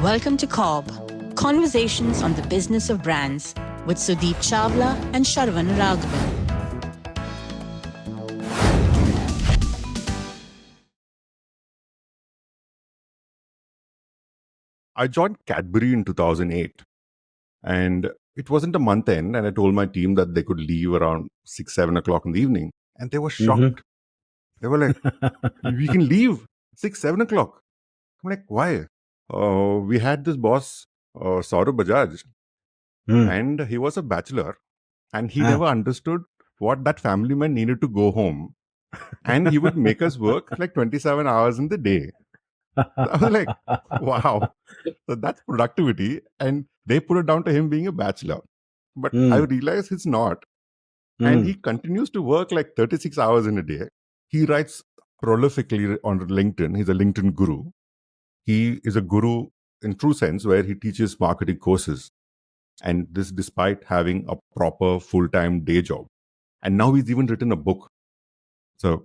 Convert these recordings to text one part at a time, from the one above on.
Welcome to CoBB, Conversations on the Business of Brands with Sudeep Chawla and Sharan Raghavan. I joined Cadbury in 2008, and it wasn't a month end, and I told my team that they could leave around 6, 7 o'clock in the evening, and they were shocked. They were like, "We can leave 6, 7 o'clock." I'm like, "Why?" We had this boss, Saurabh Bajaj, and he was a bachelor, and he never understood what that family man needed to go home, and he would make us work like 27 hours in the day. So I was like, "Wow." So that's productivity. And they put it down to him being a bachelor. But I realize he's not. And he continues to work like 36 hours in a day. He writes prolifically on LinkedIn. He's a LinkedIn guru. He is a guru in true sense where he teaches marketing courses. And this despite having a proper full-time day job. And now he's even written a book. So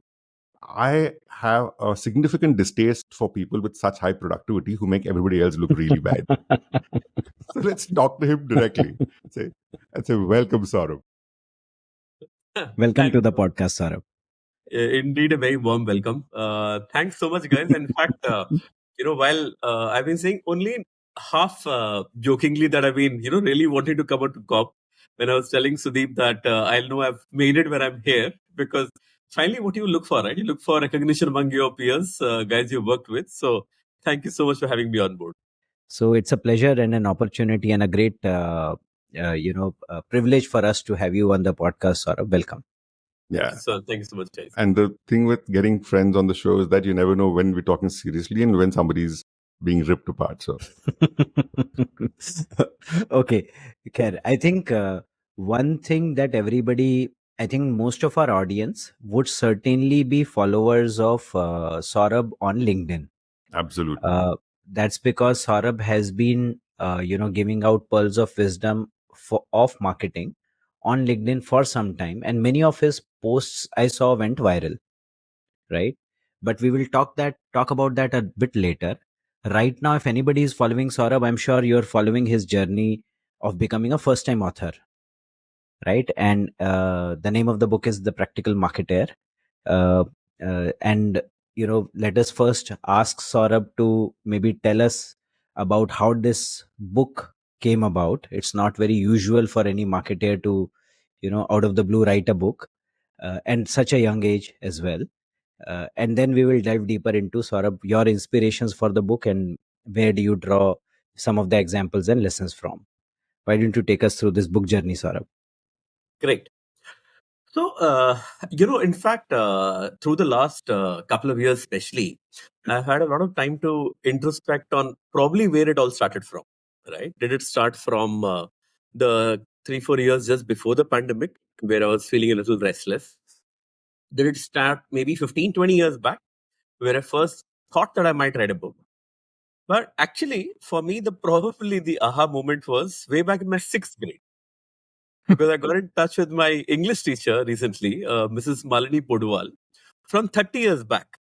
I have a significant distaste for people with such high productivity who make everybody else look really bad. So let's talk to him directly. Say, welcome, Saurabh. Welcome to the podcast, Saurabh. Indeed, a very warm welcome. Thanks so much, guys. In fact, while I've been saying only half jokingly that I've been, really wanting to come out to COP, when I was telling Sudeep that I know I've made it where I'm here, because finally what you look for, right? You look for recognition among your peers, guys you worked with. So thank you so much for having me on board. So it's a pleasure and an opportunity and a great, privilege for us to have you on the podcast, Saurabh. Welcome. Yeah. Thank you so much, guys. And the thing with getting friends on the show is that you never know when we're talking seriously and when somebody's being ripped apart. So, okay, Khair, I think one thing that I think most of our audience would certainly be followers of Saurabh on LinkedIn. absolutely. That's because Saurabh has been, giving out pearls of wisdom of marketing on LinkedIn for some time, and many of his posts I saw went viral, right? But we will talk about that a bit later. Right now, if anybody is following Saurabh, I'm sure you're following his journey of becoming a first-time author, right? And the name of the book is The Practical Marketer. And let us first ask Saurabh to maybe tell us about how this book came about. It's not very usual for any marketer to, out of the blue write a book, and such a young age as well. And then we will dive deeper into Saurabh, your inspirations for the book and where do you draw some of the examples and lessons from. Why don't you take us through this book journey, Saurabh? Great. So, in fact, through the last couple of years, especially, I've had a lot of time to introspect on probably where it all started from, right? Did it start from the 3-4 years just before the pandemic, where I was feeling a little restless? Did it start maybe 15-20 years back, where I first thought that I might write a book? But actually, for me, probably the aha moment was way back in my 6th grade. Because I got in touch with my English teacher recently, Mrs. Malini Podwal, from 30 years back.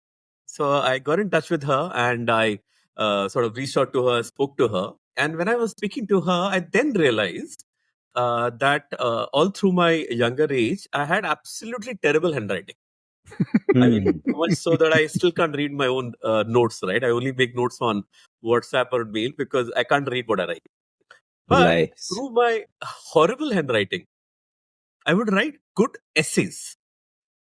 So I got in touch with her and I sort of reached out to her, spoke to her. And when I was speaking to her, I then realized that all through my younger age, I had absolutely terrible handwriting. I mean, so much so that I still can't read my own notes, right? I only make notes on WhatsApp or mail because I can't read what I write. But through my horrible handwriting, I would write good essays.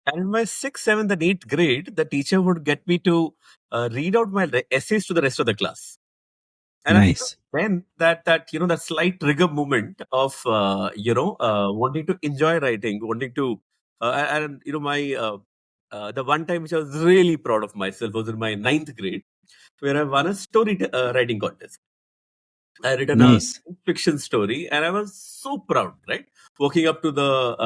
And in my 6th, 7th, and 8th grade, the teacher would get me to read out my essays to the rest of the class. And Nice. then that slight trigger moment of wanting to enjoy writing, wanting to the one time which I was really proud of myself was in my 9th grade, where I won a story writing contest. I written a fiction story, and I was so proud, right? Walking up to the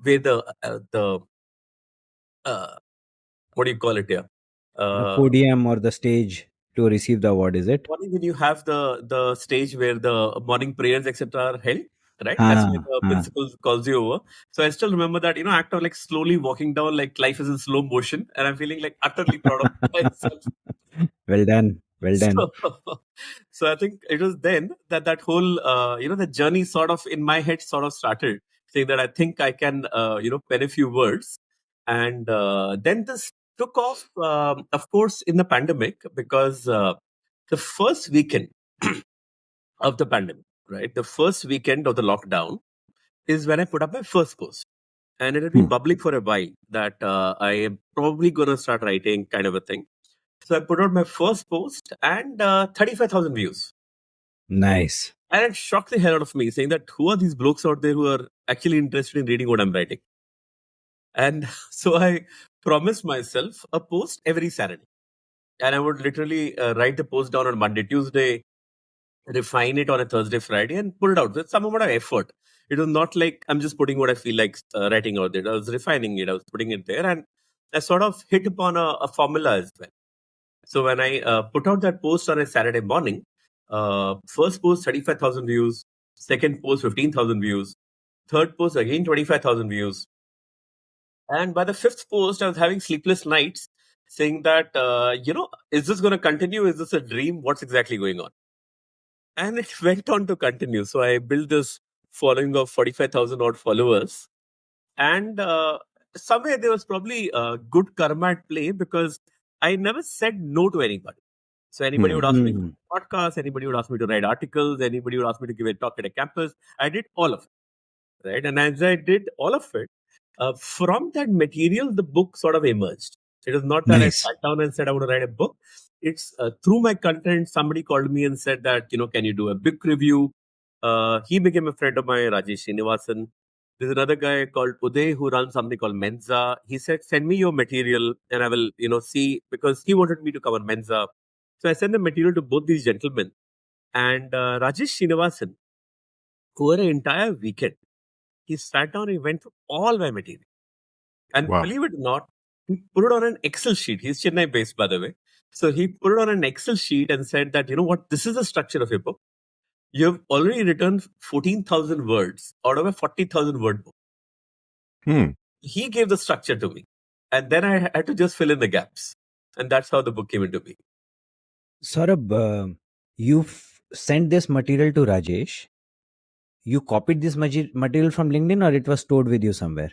where the what do you call it here? The podium or the stage to receive the award, is it? Morning when you have the stage where the morning prayers etc. are held. right? That's why the principal calls you over. So I still remember that, act of like slowly walking down, like life is in slow motion, and I'm feeling like utterly proud of myself. Well done. Well done. So, so I think it was then that whole, the journey sort of in my head sort of started, saying that I think I can, pen a few words. And then this took off, of course, in the pandemic, because the first weekend of the pandemic, right? The first weekend of the lockdown is when I put up my first post. And it had been bubbling for a while that I am probably going to start writing, kind of a thing. So I put out my first post, and 35,000 views. Nice. And it shocked the hell out of me, saying that who are these blokes out there who are actually interested in reading what I'm writing? And so I promised myself a post every Saturday. And I would literally write the post down on Monday, Tuesday, refine it on a Thursday, Friday, and put it out with some amount of effort. It was not like I'm just putting what I feel like writing out there. I was refining it, I was putting it there, and I sort of hit upon a formula as well. So when I put out that post on a Saturday morning, first post 35,000 views, second post 15,000 views, third post again 25,000 views, and by the fifth post, I was having sleepless nights, saying that is this going to continue? Is this a dream? What's exactly going on? And it went on to continue. So I built this following of 45,000 odd followers, and somewhere there was probably a good karma at play, because I never said no to anybody. So anybody would ask me to do a podcast, anybody would ask me to write articles, anybody would ask me to give a talk at a campus. I did all of it, right? And as I did all of it, from that material, the book sort of emerged. It is not that I sat down and said I want to write a book. It's through my content, somebody called me and said that, can you do a book review? He became a friend of mine, Rajesh Srinivasan. There's another guy called Uday who runs something called Menza. He said, send me your material and I will, see, because he wanted me to cover Menza. So I sent the material to both these gentlemen. And Rajesh Srinivasan, over an entire weekend, he sat down and he went through all my material. And believe it or not, he put it on an Excel sheet. He's Chennai based, by the way. So he put it on an Excel sheet and said that, you know what, this is the structure of your book. You've already written 14,000 words out of a 40,000 word book. He gave the structure to me. And then I had to just fill in the gaps. And that's how the book came into being. Saurabh, you sent this material to Rajesh. You copied this material from LinkedIn, or it was stored with you somewhere?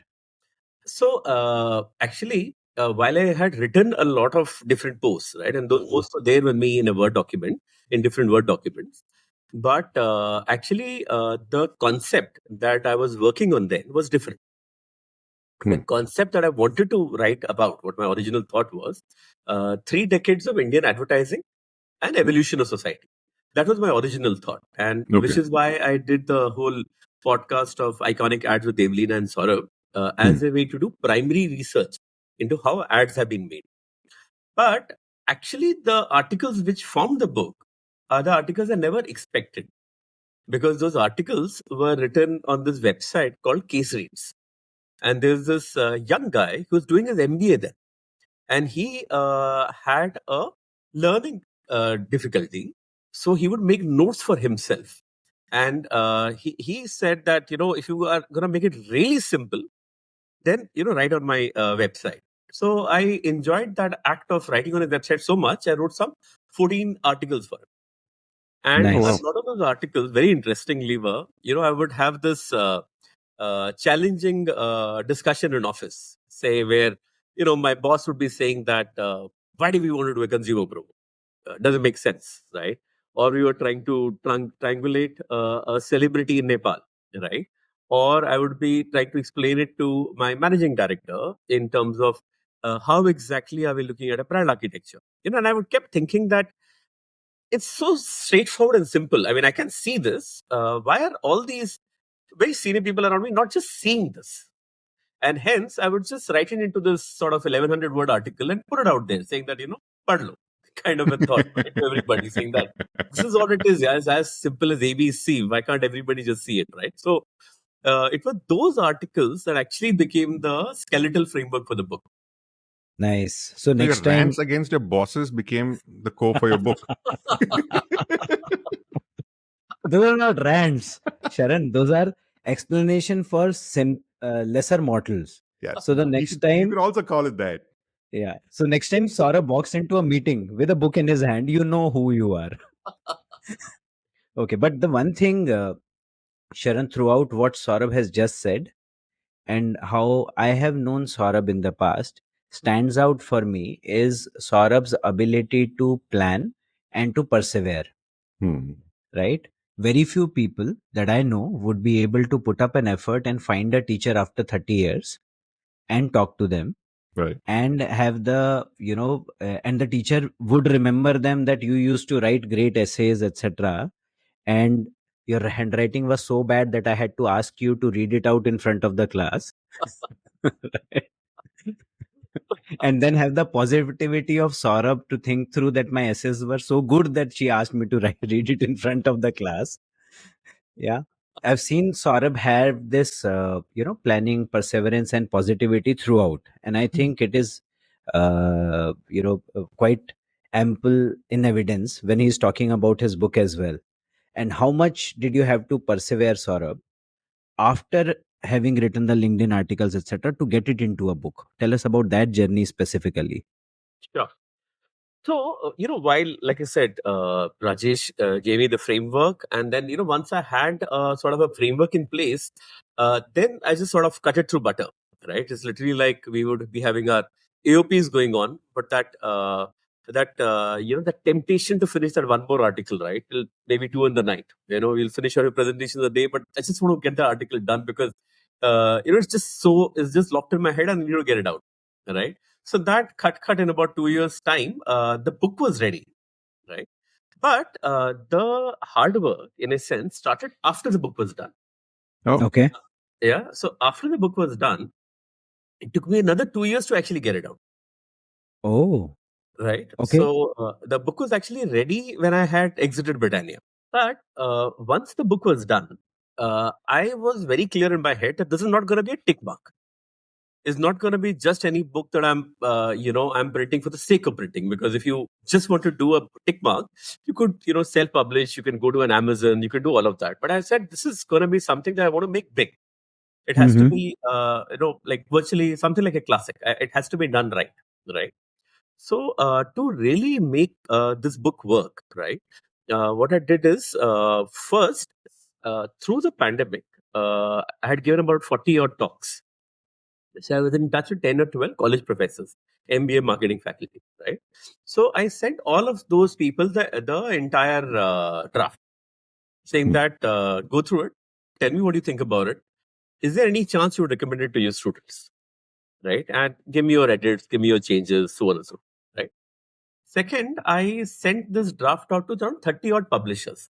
So actually, while I had written a lot of different posts, right, and those posts were there with me in a Word document, in different Word documents. But actually, the concept that I was working on then was different. The concept that I wanted to write about, what my original thought was, 3 decades of Indian advertising and evolution of society. That was my original thought. And which is why I did the whole podcast of iconic ads with Evelina and Saurabh as a way to do primary research into how ads have been made. But actually, the articles which form the book are the articles I never expected, because those articles were written on this website called Case Reads. And there's this young guy who's doing his MBA there. And he had a learning difficulty. So he would make notes for himself. And he said that, if you are going to make it really simple, then, write on my website. So I enjoyed that act of writing on a website so much, I wrote some 14 articles for him. And a lot of those articles, very interestingly, were, I would have this challenging discussion in office, say, where, my boss would be saying that, why do we want to do a consumer promo? Doesn't make sense, right? Or we were trying to triangulate a celebrity in Nepal, right? Or I would be trying to explain it to my managing director in terms of how exactly are we looking at a brand architecture? And I would kept thinking that it's so straightforward and simple. I mean, I can see this. Why are all these very senior people around me not just seeing this? And hence, I would just write it into this sort of 1100 word article and put it out there, saying that, padlo, kind of a thought, right, to everybody, saying that this is what it is. Yeah, it's as simple as ABC. Why can't everybody just see it, right? So it was those articles that actually became the skeletal framework for the book. Nice. So next your time, rants against your bosses became the core for your book. Those are not rants, Sharan. Those are explanation for lesser mortals. Yes. So the You next could, you time, could also call it that. yeah. So next time Saurabh walks into a meeting with a book in his hand, you know who you are. Okay, but the one thing, Sharan, throughout what Saurabh has just said, and how I have known Saurabh in the past, stands out for me is Saurabh's ability to plan and to persevere, Hmm. right? Very few people that I know would be able to put up an effort and find a teacher after 30 years and talk to them Right. and have the, and the teacher would remember them that you used to write great essays, etc. And your handwriting was so bad that I had to ask you to read it out in front of the class. And then have the positivity of Saurabh to think through that my essays were so good that she asked me to read it in front of the class. Yeah. I've seen Saurabh have this, planning, perseverance, and positivity throughout. And I think it is, quite ample in evidence when he's talking about his book as well. And how much did you have to persevere, Saurabh, after having written the LinkedIn articles, etc., to get it into a book? Tell us about that journey specifically. Sure. So, while, like I said, Rajesh gave me the framework, and then, once I had sort of a framework in place, then I just sort of cut it through butter, right? It's literally like we would be having our AOPs going on, but that temptation to finish that one more article, right? Till maybe 2 in the night. We'll finish our presentation of the day, but I just want to get the article done because, it's just locked in my head and I need to get it out, right? So that cut in about 2 years' time, the book was ready, right? But the hard work, in a sense, started after the book was done. Oh, Okay. Yeah. So after the book was done, it took me another 2 years to actually get it out. Oh, Right. okay. So the book was actually ready when I had exited Britannia. But once the book was done, I was very clear in my head that this is not going to be a tick mark. Is not going to be just any book that I'm printing for the sake of printing. Because if you just want to do a tick mark, you could, self-publish, you can go to an Amazon, you can do all of that. But I said, this is going to be something that I want to make big. It has to Mm-hmm. be, like virtually something like a classic. It has to be done right. Right. So to really make this book work, right, what I did is first, through the pandemic, I had given about 40 odd talks. So I was in touch with 10 or 12 college professors, MBA marketing faculty, right? So I sent all of those people the entire draft, saying hmm. that go through it, tell me what you think about it. Is there any chance you would recommend it to your students, right? And give me your edits, give me your changes, so on and so forth, right? Second, I sent this draft out to around 30 odd publishers.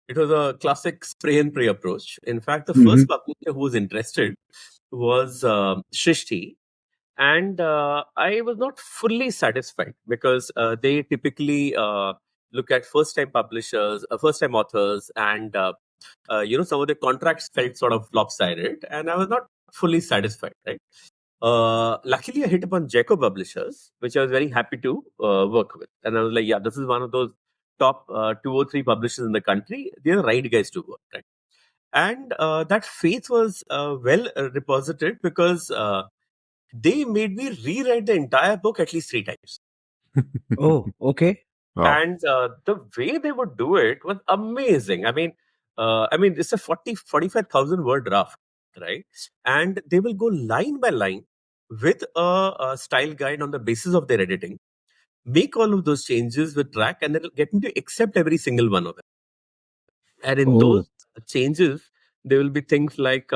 It was a classic spray and pray approach. In fact, the Mm-hmm. first publisher who was interested was Shrishti. And I was not fully satisfied because they typically look at first-time publishers, first-time authors, and some of the contracts felt sort of lopsided, and I was not fully satisfied. Right. Luckily, I hit upon Jacob Publishers, which I was very happy to work with, and I was like, yeah, this is one of those top 2 or 3 publishers in the country. They're the right guys to work. Right. And that faith was well reposited because they made me rewrite the entire book at least 3 times. Oh, okay. Wow. And the way they would do it was amazing. I mean, it's a 45,000 word draft, right? And they will go line by line with a style guide on the basis of their editing, make all of those changes with track, and it'll get me to accept every single one of them. And in Oh, those changes, there will be things like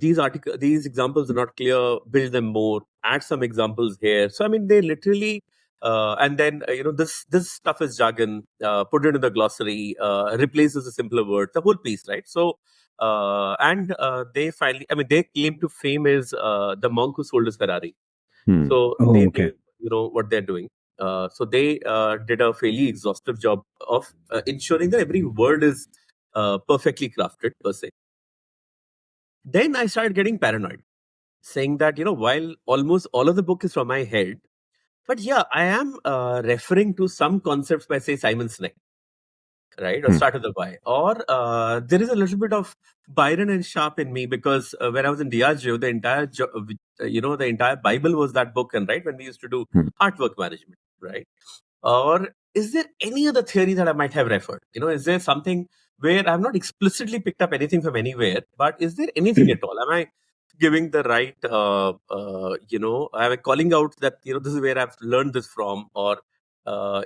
these examples are not clear. Build them more. Add some examples here. So I mean, they literally and then this stuff is jargon. Put it in the glossary. Replaces a simpler word. The whole piece, right? So and they finally, I mean, their claim to fame is the monk who sold his Ferrari. Hmm. So oh, they okay. know what they're doing. So they did a fairly exhaustive job of ensuring that every word is perfectly crafted per se. Then I started getting paranoid, saying that while almost all of the book is from my head, but yeah, I am referring to some concepts by say Simon Sinek. right? Or start with the Y. Or there is a little bit of Byron and Sharp in me because when I was in Diageo, the entire the entire Bible was that book, and right when we used to do artwork management, right? Or is there any other theory that I might have referred? Is there something where I've not explicitly picked up anything from anywhere, but is there anything at all? Am I giving the right, am I calling out that, this is where I've learned this from? Or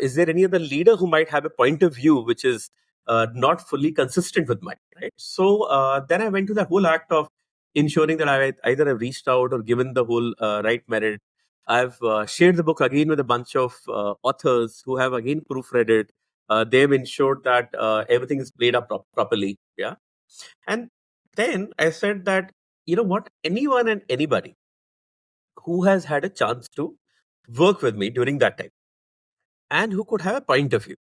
is there any other leader who might have a point of view which is not fully consistent with mine, right? So then I went to the whole act of ensuring that I either have reached out or given the whole right merit. I've shared the book again with a bunch of authors who have again proofread it. They've ensured that everything is played up properly. Yeah. And then I said that, you know what, anyone and anybody who has had a chance to work with me during that time and who could have a point of view,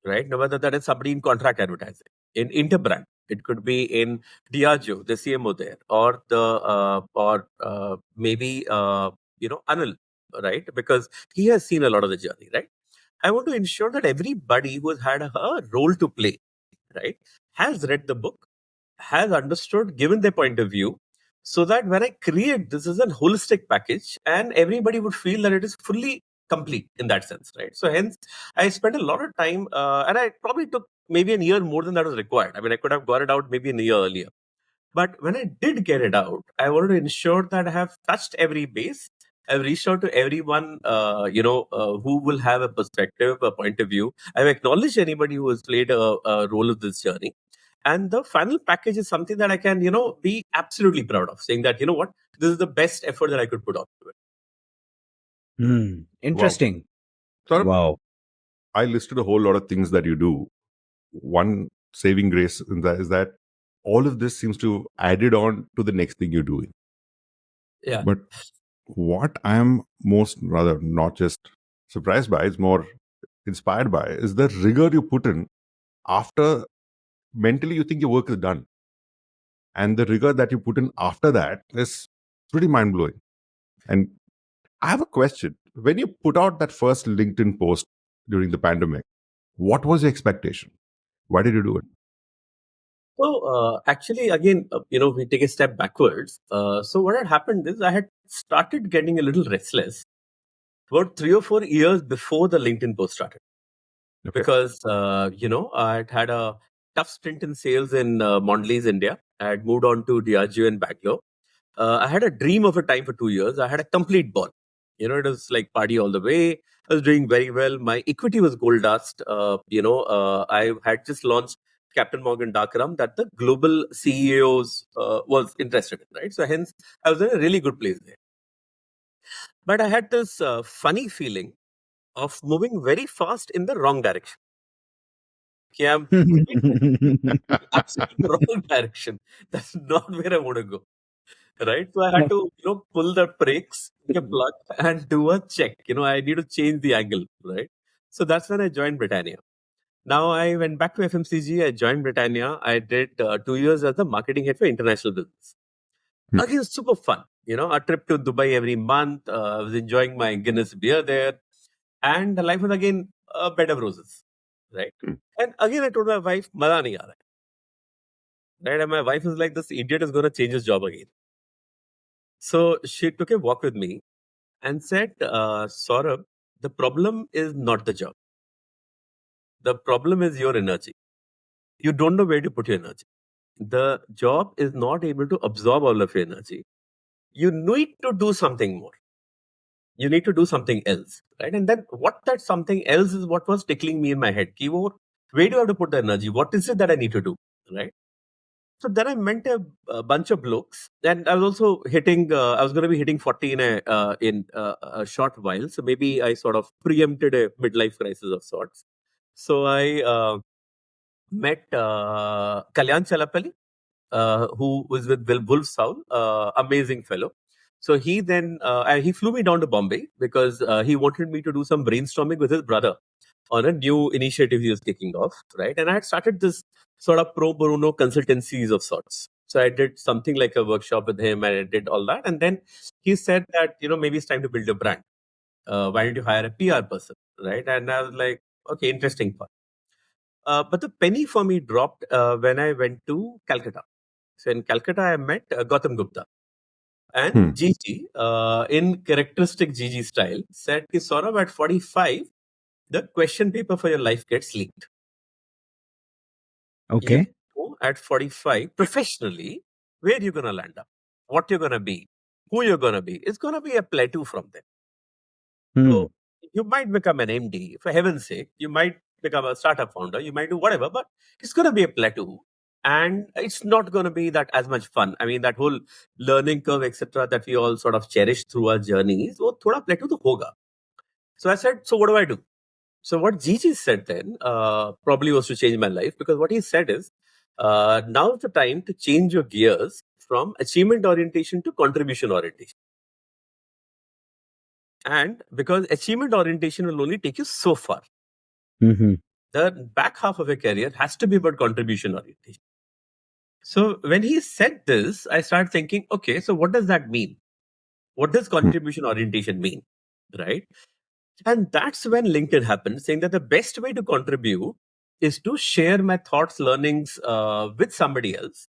right? Now, whether that is somebody in contract advertising, in Interbrand, it could be in Diageo, the CMO there, or maybe Anil, right? Because he has seen a lot of the journey, right? I want to ensure that everybody who has had a role to play, right, has read the book, has understood, given their point of view, so that when I create this as a holistic package, and everybody would feel that it is fully complete in that sense, right? So hence, I spent a lot of time, and I probably took maybe a year more than that was required. I mean, I could have got it out maybe a year earlier. But when I did get it out, I wanted to ensure that I have touched every base. I've reached out to everyone, who will have a perspective, a point of view. I've acknowledged anybody who has played a role of this journey. And the final package is something that I can, be absolutely proud of, saying that, what, this is the best effort that I could put on to it. Interesting. Saurabh, Wow. I listed a whole lot of things that you do. One saving grace in that is that all of this seems to added on to the next thing you're doing. Yeah. But what I'm most rather not just surprised by, it's more inspired by, is the rigor you put in after mentally you think your work is done. And the rigor that you put in after that is pretty mind blowing. And I have a question. When you put out that first LinkedIn post during the pandemic, what was your expectation? Why did you do it? So actually, again, we take a step backwards. So what had happened is I had started getting a little restless about 3 or 4 years before the LinkedIn post started. Okay. Because I had a tough stint in sales in Mondelez, India. I had moved on to Diageo in Bangalore. I had a dream of a time for 2 years. I had a complete ball. It was like party all the way. I was doing very well. My equity was gold dust. I had just launched Captain Morgan Dark Rum that the global CEOs was interested in, right? So hence, I was in a really good place there. But I had this funny feeling of moving very fast in the wrong direction. Okay, I'm absolutely wrong direction. That's not where I want to go. Right. So I had to, pull the brakes, take a plug, and do a check. I need to change the angle. Right. So that's when I joined Britannia. Now I went back to FMCG. I joined Britannia. I did 2 years as the marketing head for international business. Again, super fun. A trip to Dubai every month. I was enjoying my Guinness beer there. And the life was again a bed of roses. Right. And again, I told my wife, "Maza nahi aa raha hai." Right. And my wife was like, "This idiot is going to change his job again." So she took a walk with me and said, Saurabh, the problem is not the job. The problem is your energy. You don't know where to put your energy. The job is not able to absorb all of your energy. You need to do something more. You need to do something else, right? And then what that something else is what was tickling me in my head. Where do I have to put the energy? What is it that I need to do, right? So then I met a bunch of blokes, and I was also hitting. I was going to be hitting 40 in a short while, so maybe I sort of preempted a midlife crisis of sorts. So I met Kalyan Chalapalli, who was with Wolf Soul, amazing fellow. So he flew me down to Bombay because he wanted me to do some brainstorming with his brother on a new initiative he was kicking off, right? And I had started this sort of pro bono consultancies of sorts. So I did something like a workshop with him and I did all that. And then he said that, maybe it's time to build a brand. Why don't you hire a PR person, right? And I was like, okay, interesting part. But the penny for me dropped when I went to Calcutta. So in Calcutta, I met Gautam Gupta. And Gigi, in characteristic Gigi style, said, "Ki Saurabh, at 45, the question paper for your life gets leaked. You Okay. know at 45, professionally, where you're going to land up, what you're going to be, who you're going to be. It's going to be a plateau from there. Hmm. So you might become an MD, for heaven's sake. You might become a startup founder. You might do whatever, but it's going to be a plateau. And it's not going to be that as much fun. I mean, that whole learning curve, etc., that we all sort of cherish through our journeys, wo thoda plateau to hoga. So I said, so what do I do? So what Gigi said then probably was to change my life, because what he said is, now's the time to change your gears from achievement orientation to contribution orientation. And because achievement orientation will only take you so far, Mm-hmm. the back half of your career has to be about contribution orientation. So when he said this, I started thinking, okay, so what does that mean? What does contribution orientation mean? Right? And that's when LinkedIn happened, saying that the best way to contribute is to share my thoughts, learnings with somebody else.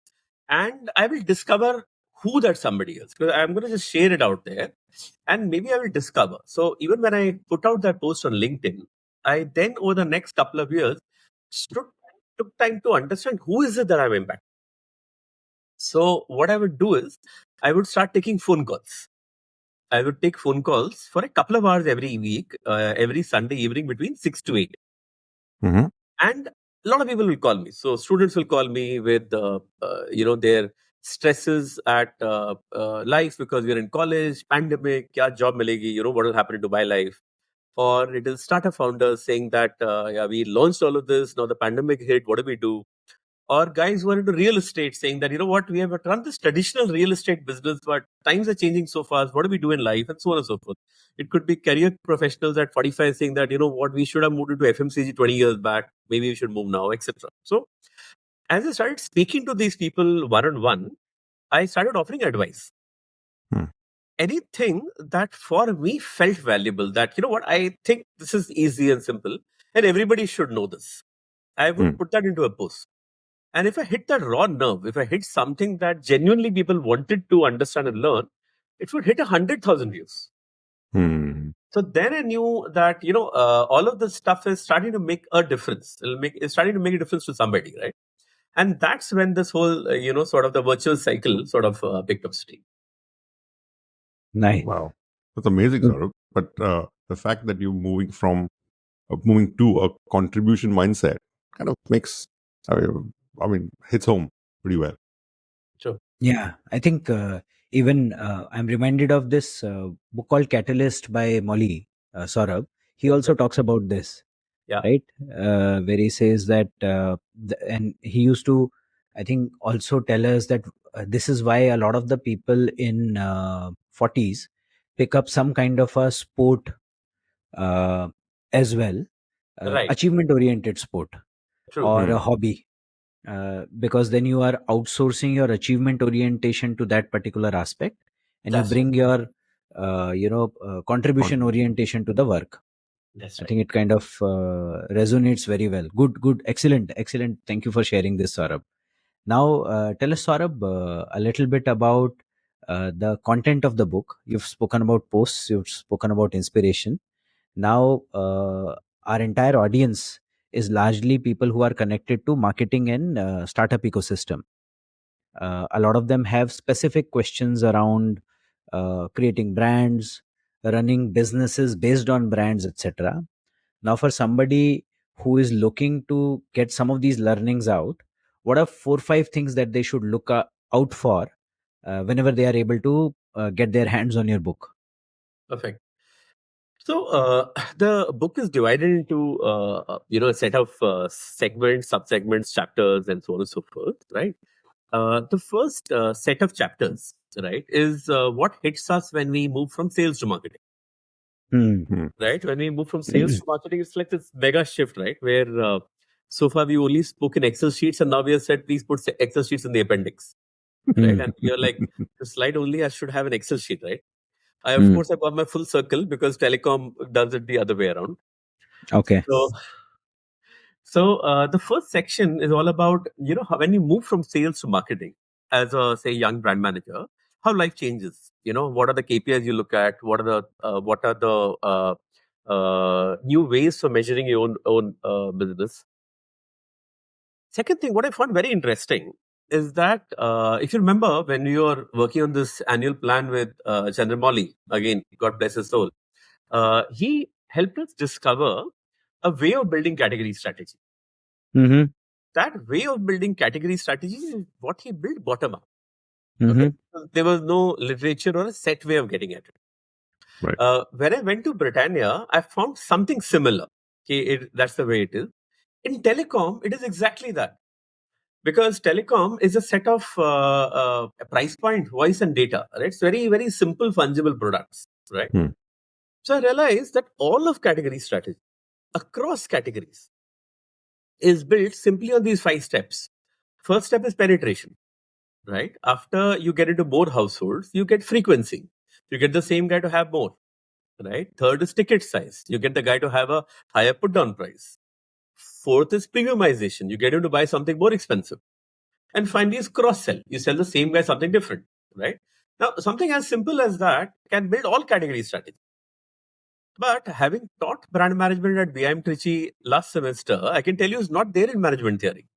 And I will discover who that somebody is, because I'm going to just share it out there and maybe I will discover. So even when I put out that post on LinkedIn, I then over the next couple of years took time to understand who is it that I'm impacting. So what I would do is I would start taking phone calls. I would take phone calls for a couple of hours every week, every Sunday evening between 6 to 8. Mm-hmm. And a lot of people will call me. So students will call me with, their stresses at life, because we're in college, pandemic, kya job milegi, what will happen to my life. Or it is startup founders saying that, yeah, we launched all of this. Now the pandemic hit. What do we do? Or guys who are into real estate saying that, what, we have run this traditional real estate business, but times are changing so fast. What do we do in life? And so on and so forth. It could be career professionals at 45 saying that, what, we should have moved into FMCG 20 years back. Maybe we should move now, etc. So as I started speaking to these people one on one, I started offering advice. Hmm. Anything that for me felt valuable, that, what, I think this is easy and simple and everybody should know this, I would put that into a post. And if I hit that raw nerve, if I hit something that genuinely people wanted to understand and learn, it would hit 100,000 views. So then I knew that, all of this stuff is starting to make a difference. It's starting to make a difference to somebody, right? And that's when this whole, sort of the virtual cycle sort of picked up steam. Nice. Wow. That's amazing, Saurabh. But the fact that you're moving to a contribution mindset kind of makes, hits home pretty well. Sure. Yeah, I think even I'm reminded of this book called Catalyst by Molly Saurabh. He also talks about this, Yeah. right? Where he says that, and he used to, I think, also tell us that this is why a lot of the people in 40s pick up some kind of a sport as well, Right. achievement oriented sport True. or a hobby. Because then you are outsourcing your achievement orientation to that particular aspect, and That's you bring your contribution orientation to the work. That's I right. think it kind of resonates very well. Good, excellent. Thank you for sharing this, Saurabh. Now, tell us, Saurabh, a little bit about the content of the book. You've spoken about posts, you've spoken about inspiration. Now, our entire audience is largely people who are connected to marketing and startup ecosystem. A lot of them have specific questions around creating brands, running businesses based on brands, etc. Now, for somebody who is looking to get some of these learnings out, what are 4 5 things that they should look out for whenever they are able to get their hands on your book? Perfect. So the book is divided into a set of segments, subsegments, chapters, and so on and so forth. Right. The first set of chapters, right, is what hits us when we move from sales to marketing. Right. When we move from sales to marketing, it's like this mega shift, right? Where so far we only spoke in Excel sheets, and now we have said please put Excel sheets in the appendix, right? And you're like, the slide only I should have an Excel sheet, right? Of course, I got my full circle because telecom does it the other way around. Okay. So, So the first section is all about, how, when you move from sales to marketing as a, say, young brand manager, how life changes. What are the KPIs you look at? What are the new ways for measuring your own business? Second thing, what I found very interesting is that if you remember when you were working on this annual plan with Chandramouli, again, God bless his soul, he helped us discover a way of building category strategy. Mm-hmm. That way of building category strategy is what he built bottom up. Mm-hmm. Okay, there was no literature or a set way of getting at it. Right. When I went to Britannia, I found something similar. Okay, that's the way it is. In telecom, it is exactly that. Because telecom is a set of price point, voice, and data. Right, it's very, very simple, fungible products. Right. Hmm. So I realized that all of category strategy across categories is built simply on these 5 steps. First step is penetration. Right? After you get into more households, you get frequency. You get the same guy to have more. Right? Third is ticket size. You get the guy to have a higher put down price. Fourth is premiumization. You get him to buy something more expensive. And finally is cross sell. You sell the same guy something different. Right? Now, something as simple as that can build all category strategy. But having taught brand management at BIM Trichy last semester, I can tell you it's not there in management theory.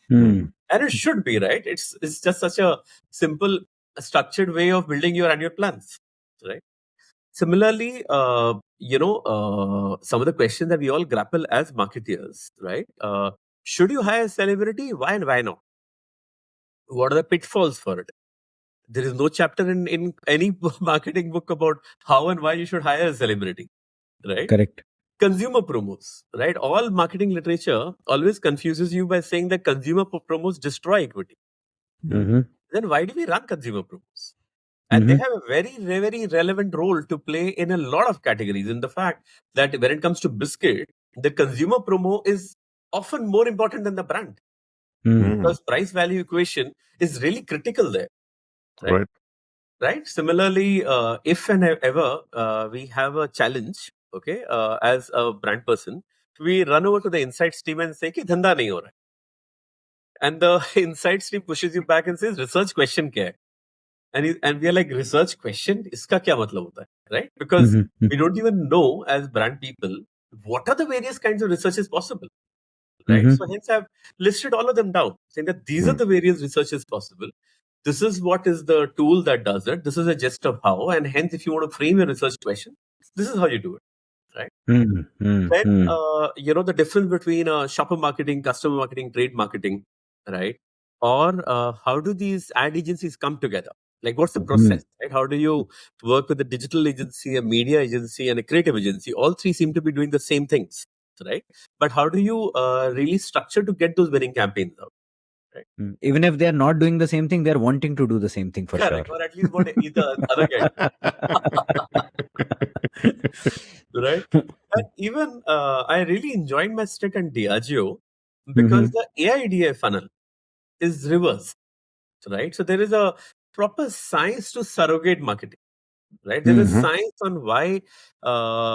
Hmm. And it should be, right? It's just such a simple, structured way of building your annual plans, right? Similarly, some of the questions that we all grapple as marketeers, right? Should you hire a celebrity? Why and why not? What are the pitfalls for it? There is no chapter in any marketing book about how and why you should hire a celebrity, right? Correct. Consumer promos, right? All marketing literature always confuses you by saying that consumer promos destroy equity. Mm-hmm. Then why do we run consumer promos? And they have a very, very relevant role to play in a lot of categories. In the fact that when it comes to biscuit, the consumer promo is often more important than the brand, Mm-hmm. because price value equation is really critical there, right? Right. Right. Similarly, if and ever we have a challenge, okay, as a brand person, we run over to the insights team and say, "Ki dhanda nahi ho raha hai." And the insights team pushes you back and says, "Research question kya hai?" And we are like, research question, iska kya matlab hota hai, right? Because Mm-hmm. we don't even know as brand people what are the various kinds of researches possible, right? Mm-hmm. So hence I've listed all of them down, saying that these are Hmm. the various researches possible. This is what is the tool that does it. This is a gist of how, and hence if you want to frame your research question, this is how you do it, right? Then Mm-hmm. the difference between shopper marketing, customer marketing, trade marketing, right? Or how do these ad agencies come together? Like, what's the process, right? How do you work with a digital agency, a media agency, and a creative agency? All three seem to be doing the same things, right? But how do you really structure to get those winning campaigns out? Right? Even if they are not doing the same thing, they are wanting to do the same thing for sure. Correct, or at least what either other guy, right? And even I really enjoyed my stint at Diageo because the AIDA funnel is reversed, right? So there is a proper science to surrogate marketing, right? There's a Mm-hmm. science on why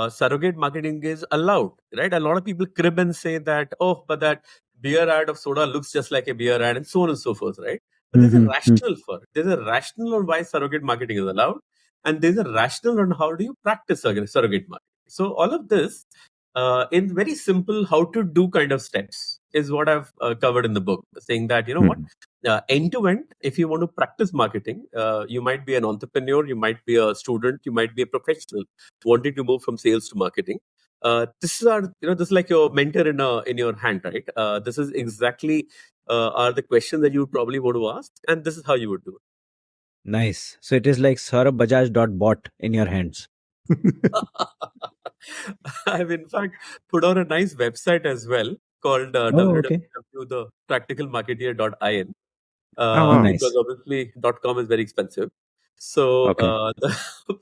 surrogate marketing is allowed, right? A lot of people crib and say that, oh, but that beer ad of soda looks just like a beer ad, and so on and so forth, right? But there's a rationale for it. There's a rationale on why surrogate marketing is allowed, and there's a rationale on how do you practice surrogate marketing. So all of this, in very simple how to do kind of steps, is what I've covered in the book, saying that, what, end to end, if you want to practice marketing, you might be an entrepreneur, you might be a student, you might be a professional wanting to move from sales to marketing. This is like your mentor in your hand, right? This is exactly are the questions that you would probably want to ask, and this is how you would do Nice. So it is like Saurabh Bajaj bot in your hands. it. I've in fact put on a nice website as well called Oh, okay. www.thepracticalmarketeer.in, Oh, Oh, wow. because nice. obviously .com is very expensive. So Okay. the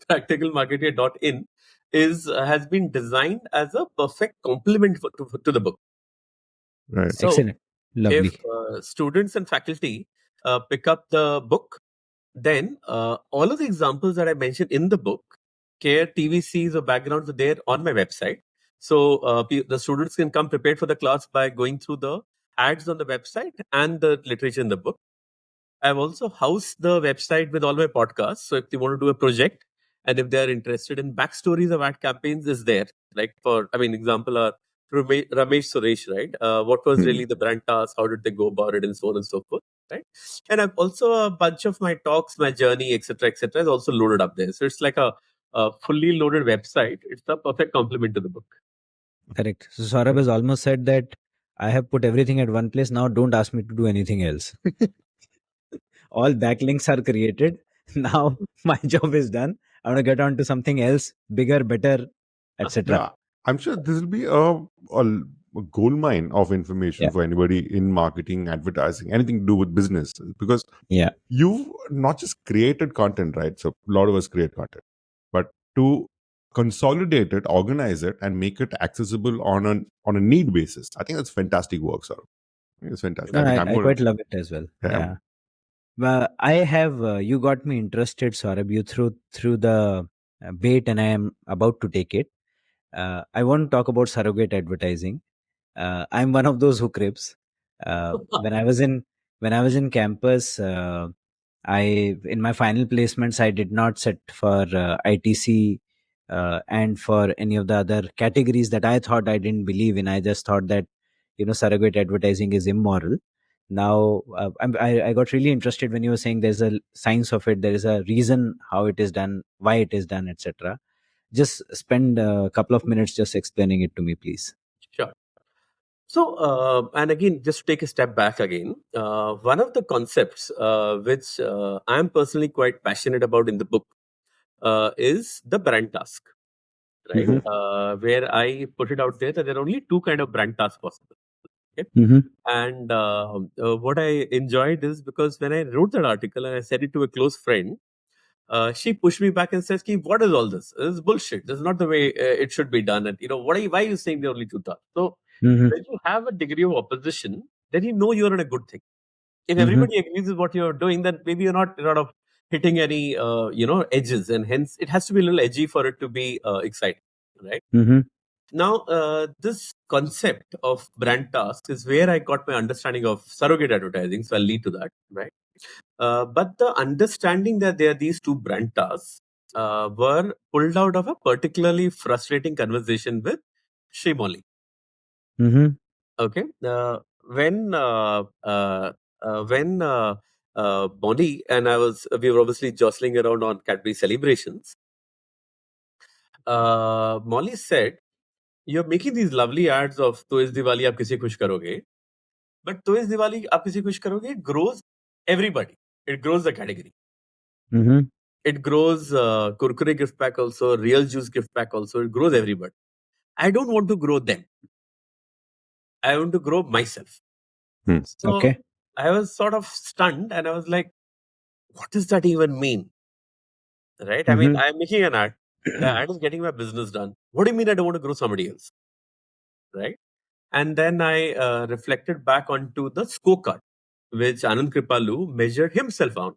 practicalmarketeer.in has been designed as a perfect complement to the book. Right. So Excellent. if Lovely. students and faculty pick up the book, then all of the examples that I mentioned in the book, care TVCs or backgrounds are there on my website. So the students can come prepared for the class by going through the ads on the website and the literature in the book. I've also housed the website with all my podcasts. So if they want to do a project and if they are interested in backstories of ad campaigns, is there. Like example are Ramesh Suresh, right? What was really the brand task? How did they go about it, and so on and so forth, right? And I've also a bunch of my talks, my journey, etc., is also loaded up there. So it's like a fully loaded website. It's the perfect complement to the book. Correct. So Saurabh has almost said that I have put everything at one place. Now don't ask me to do anything else. All backlinks are created. Now my job is done. I want to get on to something else, bigger, better, etc. Yeah, I'm sure this will be a gold mine of information Yeah. for anybody in marketing, advertising, anything to do with business. Because Yeah. you've not just created content, right? So a lot of us create content, but to consolidate it, organize it, and make it accessible on a need basis. I think that's fantastic work, sir. It's fantastic. No, I think I'm I going quite to. love it as well. Yeah. Yeah. Well, I have you got me interested, Saurabh. You through the bait, and I am about to take it. I want to talk about surrogate advertising. I'm one of those who crips. When I was in campus, I in my final placements I did not set for ITC and for any of the other categories that I thought I didn't believe in. I just thought that surrogate advertising is immoral. Now I got really interested when you were saying there's a science of it. There is a reason how it is done, why it is done, etc. Just spend a couple of minutes just explaining it to me, please. Sure. So, and again, just to take a step back again, one of the concepts which I'm personally quite passionate about in the book is the brand task, right? Where I put it out there that there are only two kind of brand tasks possible. Okay? And what I enjoyed is because when I wrote that article and I said it to a close friend, she pushed me back and says, "Ki, what is all this? This is bullshit. This is not the way it should be done. And why are you saying the only two tasks?" So when you have a degree of opposition, then you know you're in a good thing. If everybody agrees with what you're doing, then maybe you're not sort of hitting any edges, and hence it has to be a little edgy for it to be exciting, right? Now, this concept of brand task is where I got my understanding of surrogate advertising. So I'll lead to that, right? But the understanding that there are these two brand tasks were pulled out of a particularly frustrating conversation with Sri Molly. Okay, when Molly and we were obviously jostling around on Cadbury Celebrations. Molly said, "You're making these lovely ads of तो इस दिवाली आप किसे खुश करोगे, but तो इस दिवाली आप किसे खुश करोगे grows everybody. It grows the category. It grows Kurkure gift pack also, Real Juice gift pack also. It grows everybody. I don't want to grow them. I want to grow myself." So Okay. I was sort of stunned, and I was like, "What does that even mean?" Right? I mean, I'm making an ad. The ad is getting my business done. What do you mean I don't want to grow somebody else? Right? And then I reflected back onto the scorecard, which Anand Kripalu measured himself on.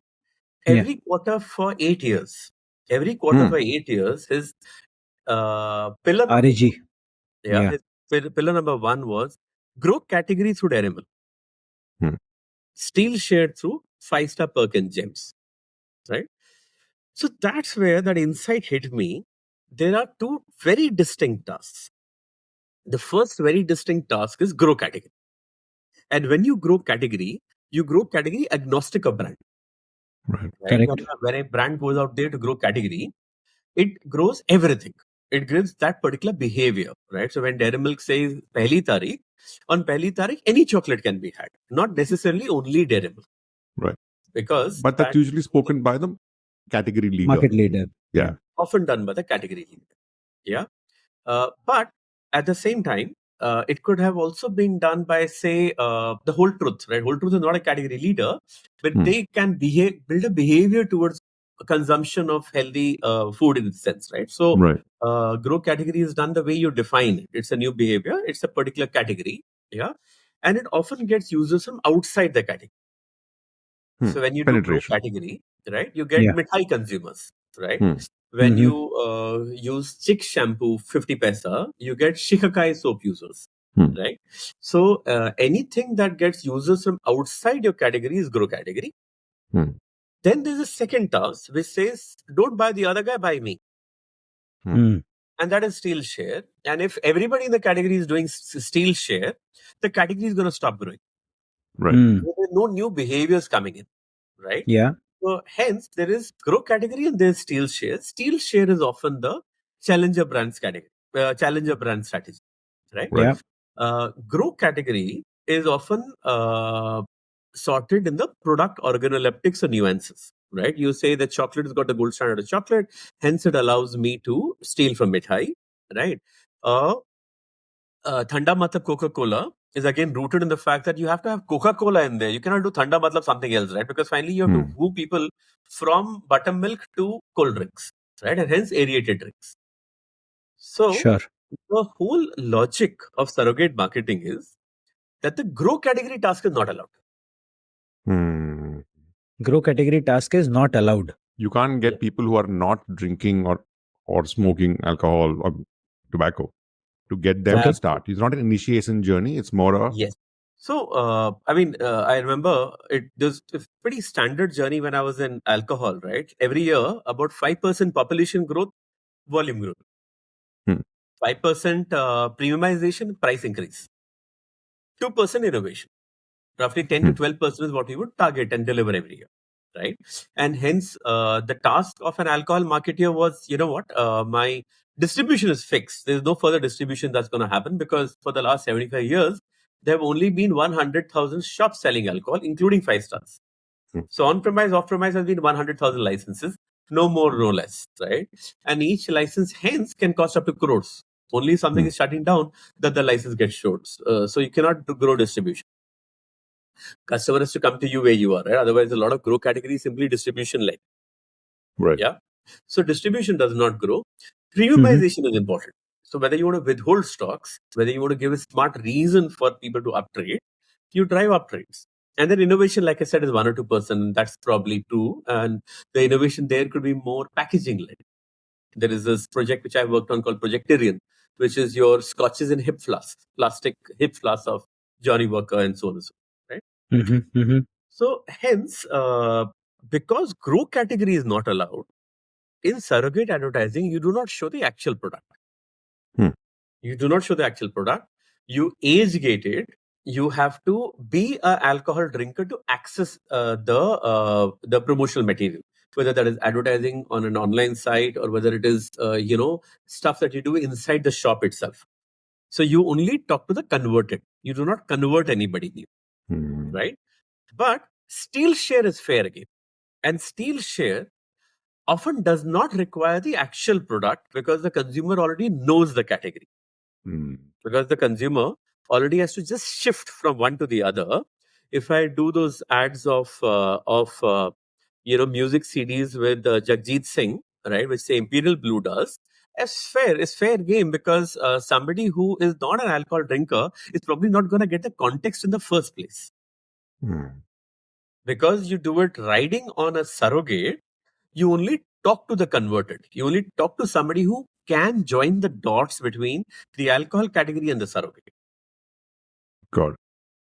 Every quarter for 8 years. Every quarter for 8 years, his pillar number RAG. his pillar number 1 was grow category through dairy milk. Steal share through 5-star Perkins gems. Right? So that's where that insight hit me. There are two very distinct tasks. The first very distinct task is grow category. And when you grow category agnostic of brand. Right. Right? Correct. When a brand goes out there to grow category, it grows everything. It gives that particular behavior, right? So when Dairy Milk says Pehli Tarikh, on Pehli Tarikh, any chocolate can be had, not necessarily only Dairy Milk. Right. Because But that's usually spoken by the category leader. Market leader. Yeah. Often done by the category leader. Yeah. But at the same time, it could have also been done by, say, the Whole Truth, right? Whole Truth is not a category leader, but they can build a behavior towards consumption of healthy food in a sense, right? So, grow category is done the way you define it. It's a new behavior. It's a particular category. Yeah. And it often gets users from outside the category. So when you do grow Penetration. category, right, you get mithai consumers, right? When you use Chick shampoo 50 paisa, you get Shikakai soap users, right? So anything that gets users from outside your category is grow category. Then there's a second task which says, don't buy the other guy, buy me. And that is steal share. And if everybody in the category is doing steal share, the category is going to stop growing. Right. There are no new behaviors coming in, right? Yeah. So hence there is grow category and there's steal share. Steal share is often the challenger brands category, challenger brand strategy, right? Yeah. Grow category is often sorted in the product organoleptics or nuances, right? You say that chocolate has got the gold standard of chocolate, hence it allows me to steal from mithai, right? Thanda Matlab Coca-Cola is again rooted in the fact that you have to have Coca-Cola in there. You cannot do Thanda Matlab something else, right? Because finally you have to woo people from buttermilk to cold drinks, right? And hence aerated drinks. So Sure. the whole logic of surrogate marketing is that the grow category task is not allowed. Grow category task is not allowed. You can't get people who are not drinking or smoking alcohol or tobacco to get them to start. It's not an initiation journey. It's more a Yes. So, I remember there's a pretty standard journey when I was in alcohol, right? Every year, about 5% population growth, volume growth. 5% premiumization, price increase. 2% innovation. Roughly 10 to 12% is what we would target and deliver every year, right? And hence, the task of an alcohol marketer was, you know what, my distribution is fixed. There's no further distribution that's going to happen because for the last 75 years, there have only been 100,000 shops selling alcohol, including 5 stars. So on-premise, off-premise has been 100,000 licenses, no more, no less, right? And each license hence can cost up to crores. Only if something is shutting down that the license gets short. So you cannot grow distribution. Customer has to come to you where you are, right? Otherwise, a lot of grow categories simply distribution led. right. Yeah. So distribution does not grow. Premiumization is important. So whether you want to withhold stocks, whether you want to give a smart reason for people to uptrade, you drive uptrades. And then innovation, like I said, is 1 or 2%. That's probably true. And the innovation there could be more packaging led. There is this project which I worked on called Projectarian, which is your scotches in hip flasks, plastic hip flasks of Johnny Walker and so on and so on, right? So hence, because grow category is not allowed, in surrogate advertising, you do not show the actual product. You do not show the actual product. You age gate it. You have to be an alcohol drinker to access the promotional material, whether that is advertising on an online site or whether it is stuff that you do inside the shop itself. So you only talk to the converted. You do not convert anybody new, right? But steal share is fair game, and steal share often does not require the actual product because the consumer already knows the category. Because the consumer already has to just shift from one to the other. If I do those ads of music CDs with Jagjit Singh, right, which say Imperial Blue does, it's fair game because somebody who is not an alcohol drinker is probably not going to get the context in the first place. Because you do it riding on a surrogate, you only talk to the converted. You only talk to somebody who can join the dots between the alcohol category and the surrogate. God.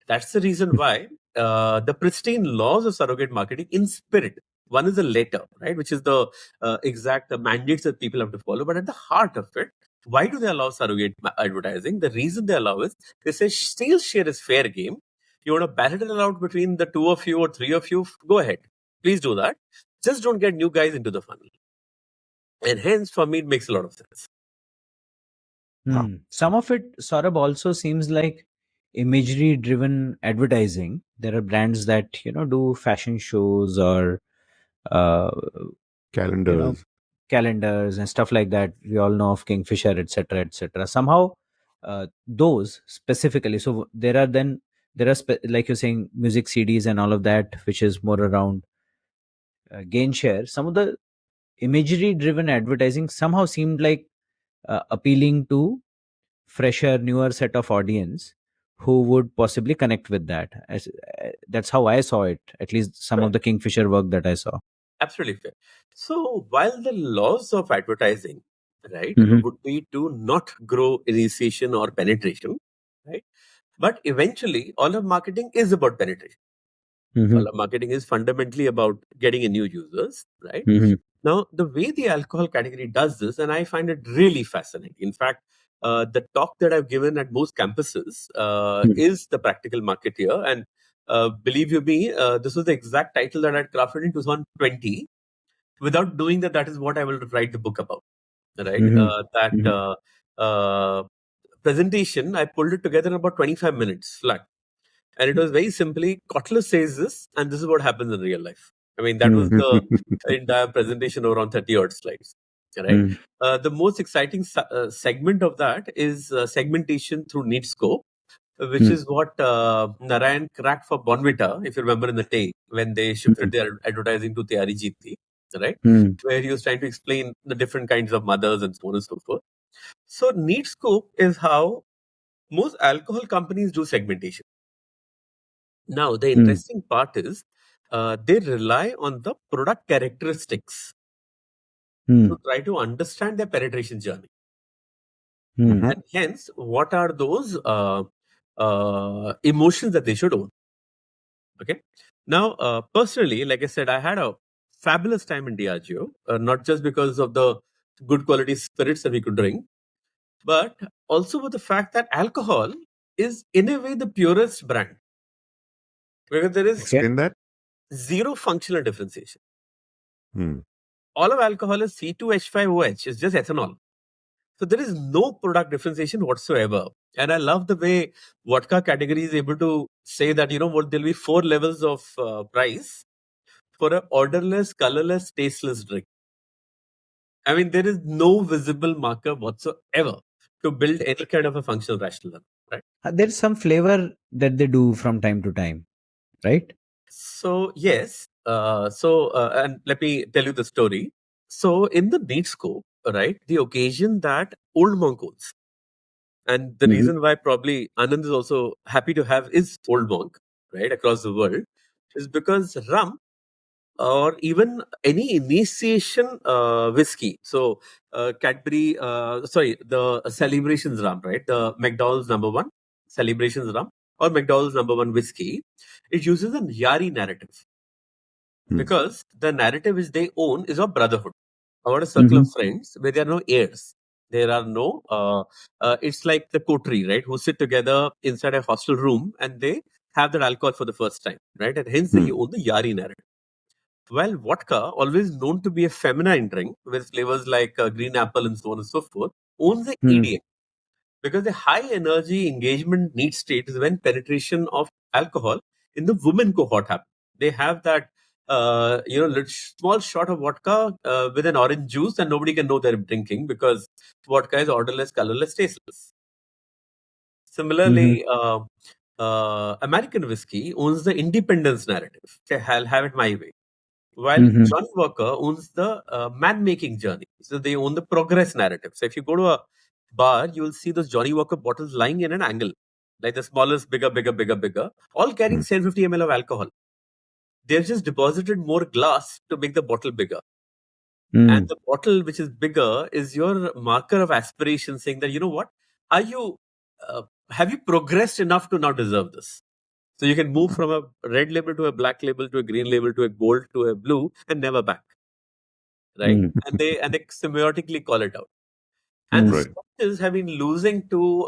That's the reason why the pristine laws of surrogate marketing in spirit. One is a letter, right, which is the exact mandates that people have to follow. But at the heart of it, why do they allow surrogate advertising? The reason they allow is they say steal share is fair game. You want to battle it out between the 2 of you or 3 of you, go ahead. Please do that. Just don't get new guys into the funnel. And hence, for me, it makes a lot of sense. Some of it, Saurabh, also seems like imagery driven advertising. There are brands that do fashion shows or Calendars. calendars and stuff like that. We all know of Kingfisher, etc., etc. Somehow, those specifically. So there are like you're saying, music CDs and all of that, which is more around gain share. Some of the imagery driven advertising somehow seemed like appealing to fresher, newer set of audience who would possibly connect with that. That's how I saw it, at least some of the Kingfisher work that I saw. Absolutely fair. So while the laws of advertising, right, Mhm. would be to not grow initiation or penetration, right? But eventually, all of marketing is about penetration. All Mhm. of marketing is fundamentally about getting a new users, right? Mhm. Now, the way the alcohol category does this, and I find it really fascinating. In fact, the talk that I've given at most campuses Mhm. is the practical marketeer. And believe you me, this was the exact title that I'd crafted in 2020. Without doing that, that is what I will write the book about. Right? Mhm. That Mhm. uh, presentation, I pulled it together in about 25 minutes flat. And it was very simply, Kotler says this, and this is what happens in real life. I mean, that was Mhm. the entire presentation over on 30 odd slides. Right? Mhm. The most exciting segment of that is segmentation through need scope, which Mhm. is what Narayan cracked for Bonvita, if you remember in the day when they shifted Mhm. their advertising to Tayari Jeeti, right? Mhm. Where he was trying to explain the different kinds of mothers and so on and so forth. So, need scope is how most alcohol companies do segmentation. Now, the Mhm. interesting part is they rely on the product characteristics to Mhm. try to understand their penetration journey. Mhm. Mhm. And hence, what are those emotions that they should own? Okay. Now, personally, like I said, I had a fabulous time in Diageo, not just because of the good quality spirits that we could drink, but also with the fact that alcohol is, in a way, the purest brand, because there is Okay. Explain that. zero functional differentiation. Hmm. All of alcohol is C2H5OH, it's just ethanol. So there is no product differentiation whatsoever. And I love the way vodka category is able to say that, you know what, there'll be 4 levels of price for a odorless, colorless, tasteless drink. I mean, there is no visible marker whatsoever to build any kind of a functional rationale, right? There's some flavor that they do from time to time, right? So yes, and let me tell you the story. So in the need scope, right, the occasion that Old Monk owns, and the Mhm. reason why probably Anand is also happy to have is Old Monk, right, across the world, is because rum or even any initiation whiskey. So the Celebrations rum, right? The McDowell's number one Celebrations rum or McDowell's number one whiskey. It uses a Yari narrative Hmm. because the narrative which they own is of brotherhood, about a circle of Mhm. friends where there are no heirs. There are no. It's like the coterie, right? Who sit together inside a hostel room and they have that alcohol for the first time, right? And hence they Hmm. own the Yari narrative. While vodka, always known to be a feminine drink with flavors like green apple and so on and so forth, owns the Mhm. EDA because the high energy engagement need state is when penetration of alcohol in the women cohort happens. They have that small shot of vodka with an orange juice and nobody can know they're drinking because vodka is odorless, colorless, tasteless. Mhm. Similarly, American whiskey owns the independence narrative. Okay, I'll have it my way, while Mhm. Johnny Walker owns the man making journey. So they own the progress narrative. So if you go to a bar, you will see those Johnny Walker bottles lying in an angle, like the smallest, bigger, bigger, bigger, bigger, all carrying Hmm. 750 ml of alcohol. They've just deposited more glass to make the bottle bigger. And Mhm. the bottle, which is bigger, is your marker of aspiration, saying that, you know what, are you, have you progressed enough to now deserve this? So you can move from a red label to a black label to a green label to a gold to a blue and never back, right? Mhm. And they symbiotically call it out. And the Mhm. Right. Scotches have been losing to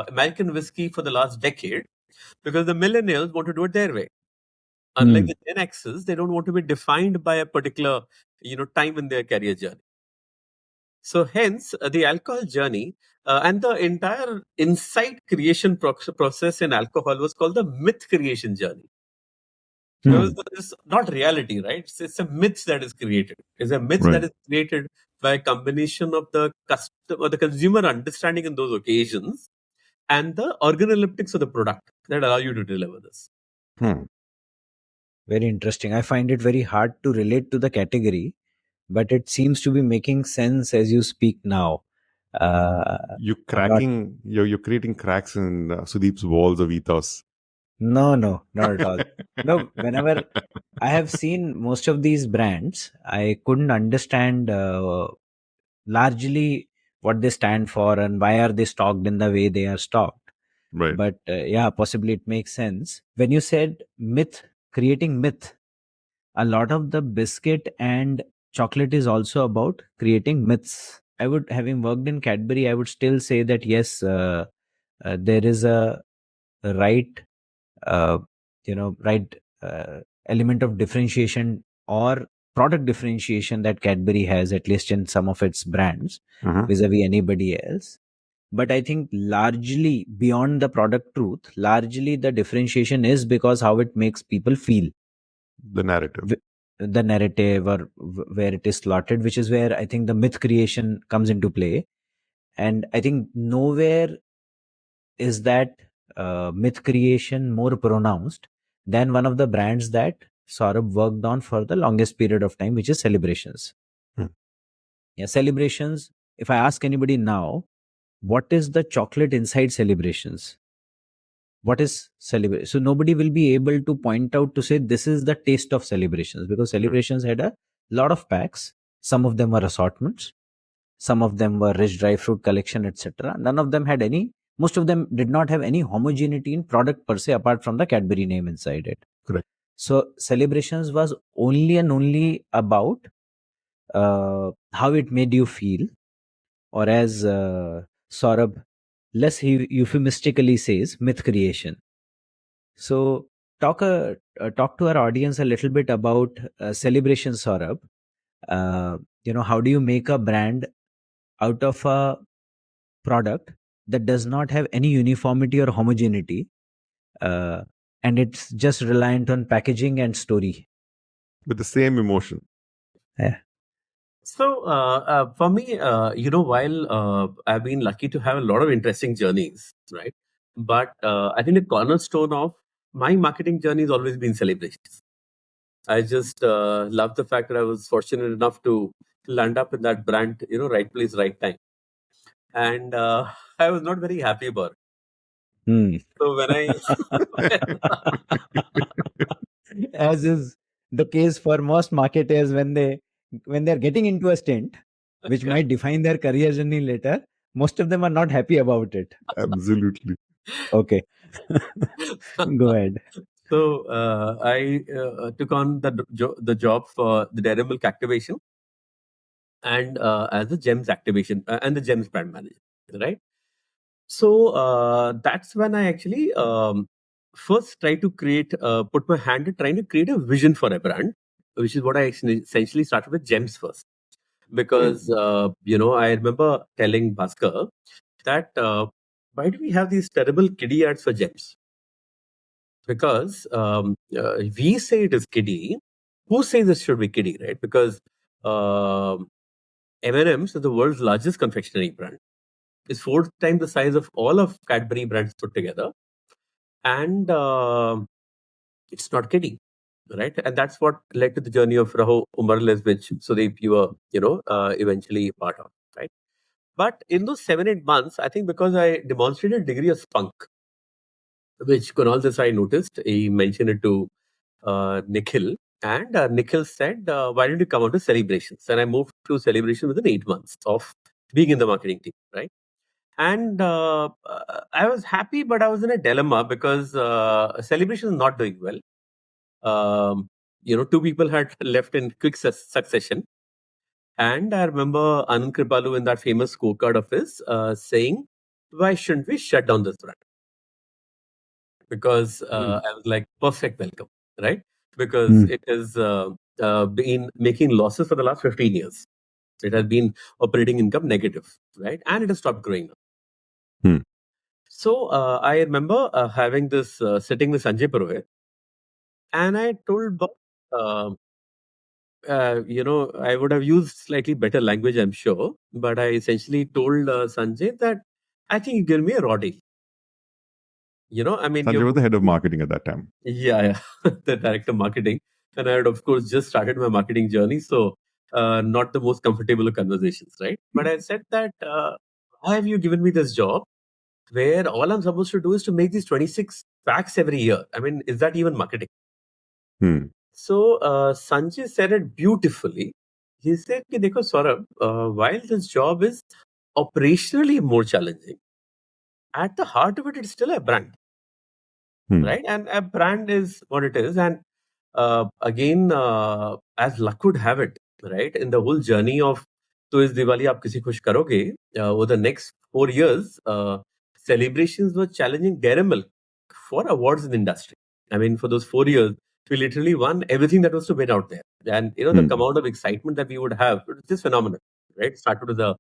American whiskey for the last decade because the millennials want to do it their way. Unlike Mhm. the Gen X's, they don't want to be defined by a particular time in their career journey. So hence the alcohol journey and the entire insight creation process in alcohol was called the myth creation journey. Because Mhm. it's not reality, right? It's a myth that is created. It's a myth that Right. is created by a combination of the customer, the consumer understanding in those occasions, and the organoleptics of the product that allow you to deliver this. Hmm. Very interesting. I find it very hard to relate to the category, but it seems to be making sense as you speak now. Uh, You I'm not. cracking. You're creating cracks in Sudeep's walls of ethos. No, no, not at all. No, whenever I have seen most of these brands, I couldn't understand largely what they stand for and why are they stocked in the way they are stocked. Right. But yeah, possibly it makes sense. When you said myth, creating myth, a lot of the biscuit and chocolate is also about creating myths. I would, having worked in Cadbury, I would still say that yes, there is a right uh, right element of differentiation or product differentiation that Cadbury has, at least in some of its brands, Uh-huh. vis-a-vis anybody else. But I think largely beyond the product truth, largely the differentiation is because how it makes people feel, The narrative. the narrative, or where it is slotted, which is where I think the myth creation comes into play. And I think nowhere is that myth creation more pronounced than one of the brands that Saurabh worked on for the longest period of time, which is Celebrations. Hmm. Yeah, Celebrations. If I ask anybody now, what is the chocolate inside Celebrations? What is Celebration? So nobody will be able to point out to say this is the taste of Celebrations, because Celebrations had a lot of packs. Some of them were assortments, some of them were rich dry fruit collection, etc. None of them had any, most of them did not have any homogeneity in product per se, apart from the Cadbury name inside it. Correct. So Celebrations was only and only about how it made you feel, or as Saurabh less euphemistically says, myth creation. So talk to our audience a little bit about Celebrations, Saurabh. How do you make a brand out of a product that does not have any uniformity or homogeneity, uh, and it's just reliant on packaging and story? With the same emotion. Yeah. So, for me, while I've been lucky to have a lot of interesting journeys, right? But I think the cornerstone of my marketing journey has always been celebrations. I just love the fact that I was fortunate enough to land up in that brand, right place, right time. And I was not very happy about it. Hmm. So when I, As is the case for most marketers, when they're getting into a stint which might define their career journey later, most of them are not happy about it. Absolutely. Okay. Go ahead. so I took on the job for the Dairy Milk activation and as the GEMS activation and the GEMS brand manager, right? So that's when I actually first try to put my hand in trying to create a vision for a brand, which is what I essentially started with GEMS first. Because, I remember telling Bhaskar that why do we have these terrible kiddie ads for GEMS? Because we say it is kiddie. Who says it should be kiddie, right? Because M&M's is the world's largest confectionery brand. It's 4 times the size of all of Cadbury brands put together. And it's not kiddie, right? And that's what led to the journey of Raho Umarles, which Sudeep, you were, eventually part of, right? But in those 7-8 months, I think because I demonstrated a degree of spunk, which Kunal Desai noticed, he mentioned it to Nikhil. And Nikhil said, why don't you come out to Celebrations? And I moved to Celebration within 8 months of being in the marketing team, right? And I was happy, but I was in a dilemma because Celebration is not doing well. 2 people had left in quick succession. And I remember Anand Kripalu in that famous scorecard of his saying, why shouldn't we shut down this brand? Because I was like, perfect welcome, right? Because it has been making losses for the last 15 years. It has been operating income negative, right? And it has stopped growing now. Hmm. So I remember having this sitting with Sanjay Purohit, and I told Bob, I would have used slightly better language, I'm sure, but I essentially told Sanjay that I think you give me a raw deal. I mean, Sanjay was the head of marketing at that time. Yeah, the director of marketing. And I had, of course, just started my marketing journey. So, not the most comfortable of conversations, right? But I said that, why have you given me this job where all I'm supposed to do is to make these 26 packs every year. I mean, is that even marketing? Hmm. So Sanjay said it beautifully. He said, "Ki dekho, Saurabh, while this job is operationally more challenging, at the heart of it, it's still a brand, right? And a brand is what it is. And again, as luck would have it, right, in the whole journey of तो इस दिवाली आप किसी खुश करोगे, over the next 4 years, celebrations were challenging dairy milk for awards in the industry. I mean, for those 4 years, we literally won everything that was to win out there. And, the amount of excitement that we would have, it was just phenomenal, right? Started with the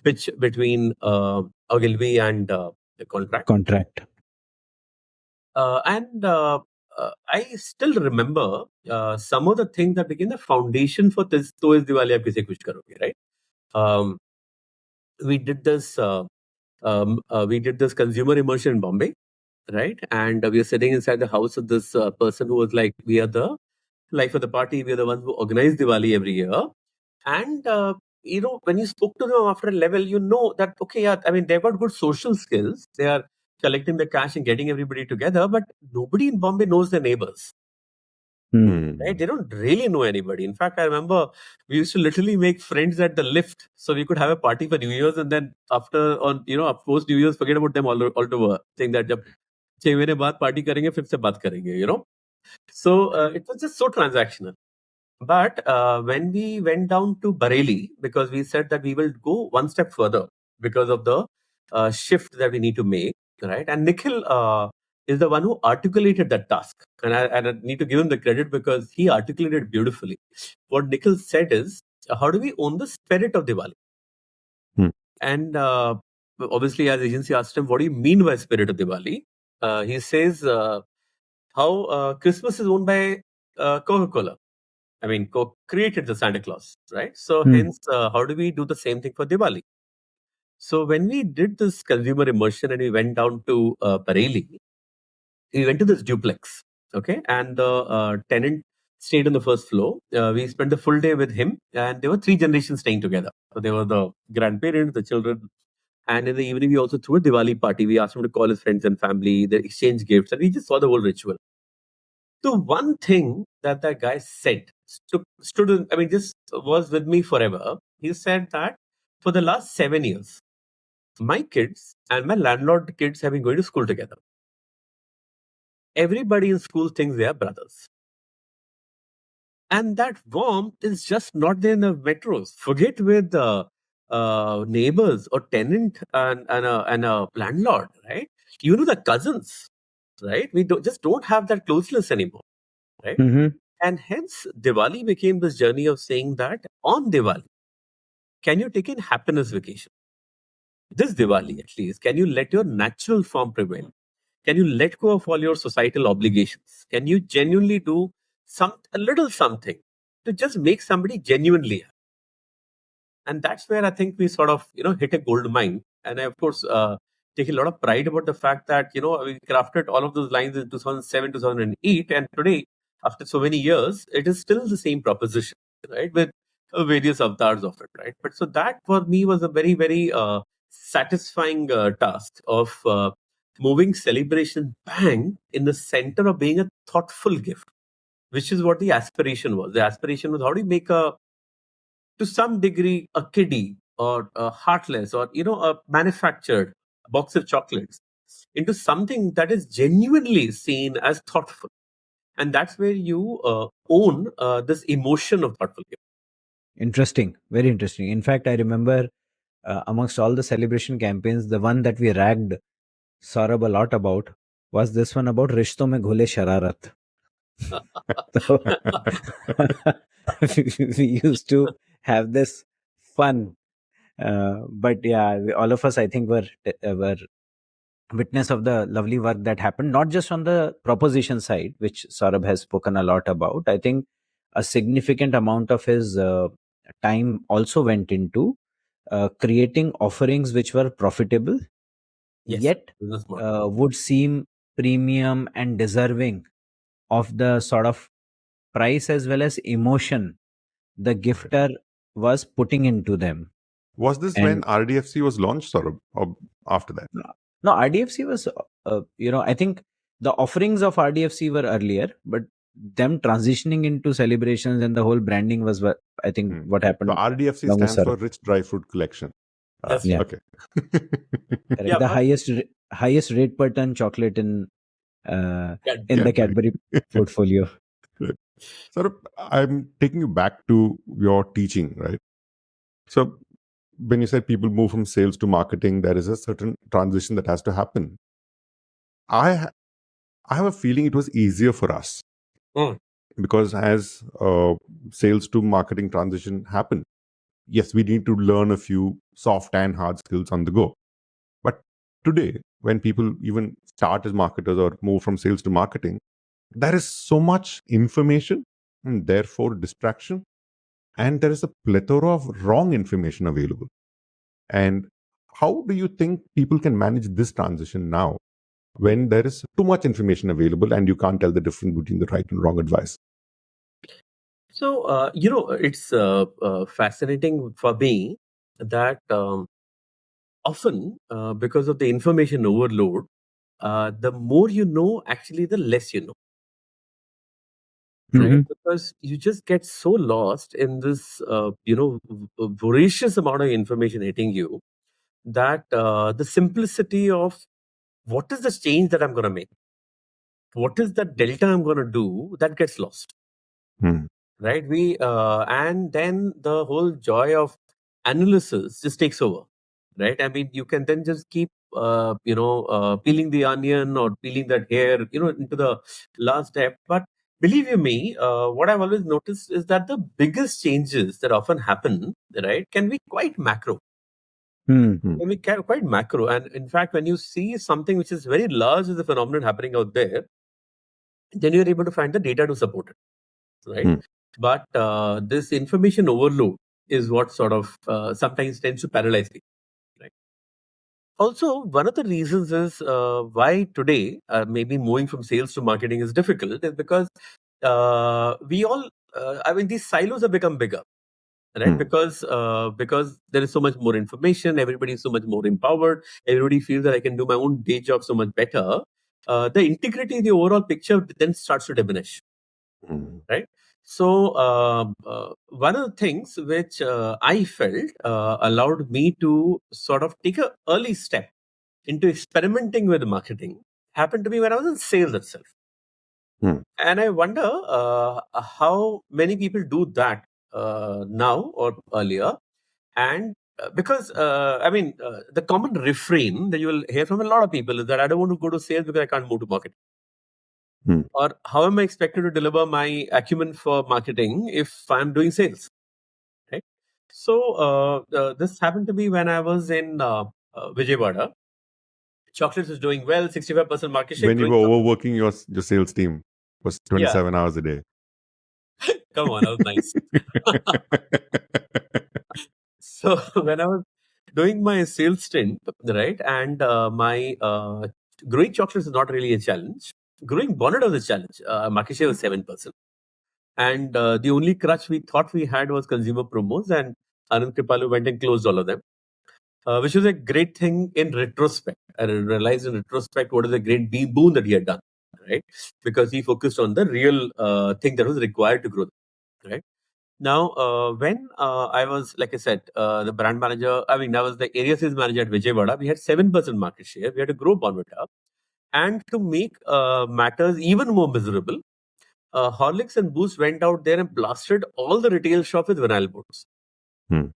pitch between Ogilvy and the contract. And I still remember some of the things that became the foundation for this तो इस दिवाली आप किसे खुश करोगे, right? We did this consumer immersion in Bombay, right? And we were sitting inside the house of this person who was like, we are the life of the party, we are the ones who organize Diwali every year. And when you spoke to them after a level, you know that, okay, yeah, I mean, they've got good social skills. They are collecting the cash and getting everybody together, but nobody in Bombay knows their neighbors. Right? They don't really know anybody. In fact, I remember we used to literally make friends at the lift so we could have a party for New Year's, and then after post New Year's, forget about them altogether, saying that जब 6 महीने बाद party करेंगे फिर से बात करेंगे. So it was just so transactional. But when we went down to Bareilly, because we said that we will go one step further because of the shift that we need to make, right? And Nikhil is the one who articulated that task. And I need to give him the credit because he articulated beautifully. What Nikhil said is, how do we own the spirit of Diwali? And obviously, as agency asked him, what do you mean by spirit of Diwali? He says, how Christmas is owned by Coca-Cola. I mean, Coke created the Santa Claus, right? So hence, how do we do the same thing for Diwali? So when we did this consumer immersion and we went down to Bareilly, we went to this duplex, okay? And the tenant stayed on the first floor. We spent the full day with him, and there were 3 generations staying together. So there were the grandparents, the children, and in the evening we also threw a Diwali party. We asked him to call his friends and family, they exchange gifts, and we just saw the whole ritual. The one thing that guy said stood in, I mean, just was with me forever. He said that for the last 7 years, my kids and my landlord kids have been going to school together. Everybody in school thinks they are brothers. And that warmth is just not there in the metros. Forget with neighbors or tenant and a landlord, right? You know the cousins, right? We just don't have that closeness anymore, right? And hence, Diwali became this journey of saying that on Diwali, can you take a happiness vacation? This Diwali, at least, can you let your natural form prevail? Can you let go of all your societal obligations? Can you genuinely do a little something to just make somebody genuinely happy? And that's where I think we sort of, hit a gold mine. And I, of course, take a lot of pride about the fact that, we crafted all of those lines in 2007, 2008. And today, after so many years, it is still the same proposition, right? With various avatars of it, right? But so that for me was a very, very satisfying task of moving celebration bang in the center of being a thoughtful gift, which is what the aspiration was. The aspiration was, how do you make to some degree, a kiddie or a heartless or, a manufactured box of chocolates into something that is genuinely seen as thoughtful. And that's where you own this emotion of thoughtful gift. Interesting. Very interesting. In fact, I remember amongst all the celebration campaigns, the one that we ragged Saurabh a lot about was this one about Rishton mein ghule shararat. We used to have this fun. But yeah, all of us, I think, were witness of the lovely work that happened, not just on the proposition side, which Saurabh has spoken a lot about. I think a significant amount of his time also went into creating offerings which were profitable, yet would seem premium and deserving of the sort of price as well as emotion the gifter was putting into them. Was this when RDFC was launched, or after that? No, RDFC was, I think the offerings of RDFC were earlier, but them transitioning into celebrations and the whole branding was what I think what So happened. RDFC along with stands for Saurabh. Rich Dry Fruit Collection. That's Yeah. Okay. Correct. Yeah, The but highest rate per ton chocolate in the Cadbury. Cadbury portfolio. Sir, I'm taking you back to your teaching, right? So when you said people move from sales to marketing, there is a certain transition that has to happen. I have a feeling it was easier for us Mm. because as sales to marketing transition happened, yes, we need to learn a few soft and hard skills on the go. But today, when people even start as marketers or move from sales to marketing, there is so much information and therefore distraction, and there is a plethora of wrong information available. And how do you think people can manage this transition now when there is too much information available and you can't tell the difference between the right and wrong advice? So, it's fascinating for me that often, because of the information overload, the more you know, actually, the less you know, right? Mhm. Because you just get so lost in this, voracious amount of information hitting you that the simplicity of what is the change that I'm going to make, what is the delta I'm going to do, that gets lost. Hmm. Right, and then the whole joy of analysis just takes over, right? I mean, you can then just keep peeling the onion or peeling that hair, into the last step. But believe you me, what I've always noticed is that the biggest changes that often happen, right, can be quite macro, Hmm. quite macro. And in fact, when you see something which is very large as a phenomenon happening out there, then you're able to find the data to support it, right? Hmm. But this information overload is what sort of sometimes tends to paralyze people. Right. Also, one of the reasons is why today maybe moving from sales to marketing is difficult is because we all, I mean, these silos have become bigger, right? Hmm. Because there is so much more information, everybody is so much more empowered, everybody feels that I can do my own day job so much better. The integrity in the overall picture then starts to diminish. Hmm. Right. So one of the things which I felt allowed me to sort of take an early step into experimenting with marketing happened to me when I was in sales itself. Hmm. And I wonder how many people do that now or earlier. And because, the common refrain that you will hear from a lot of people is that I don't want to go to sales because I can't move to marketing. Hmm. Or how am I expected to deliver my acumen for marketing if I'm doing sales, right? So this happened to me when I was in Vijayawada. Chocolates was doing well, 65% market share. When you Growing were overworking your sales team was yeah, 27 hours a day. come on, that was nice. So when I was doing my sales stint, right, and my growing chocolates is not really a challenge. Growing bonnet was a challenge. Market share was 7%. And the only crutch we thought we had was consumer promos, and Anand Kripalu went and closed all of them, which was a great thing in retrospect. I realized in retrospect what is a great boon that he had done, right? Because he focused on the real thing that was required to grow, right? Now, when I was, like I said, the brand manager, I was the area sales manager at Vijayawada, we had 7% market share. We had to grow Bonvita. And to make matters even more miserable, Horlicks and Boost went out there and blasted all the retail shop with vinyl boards. Hmm.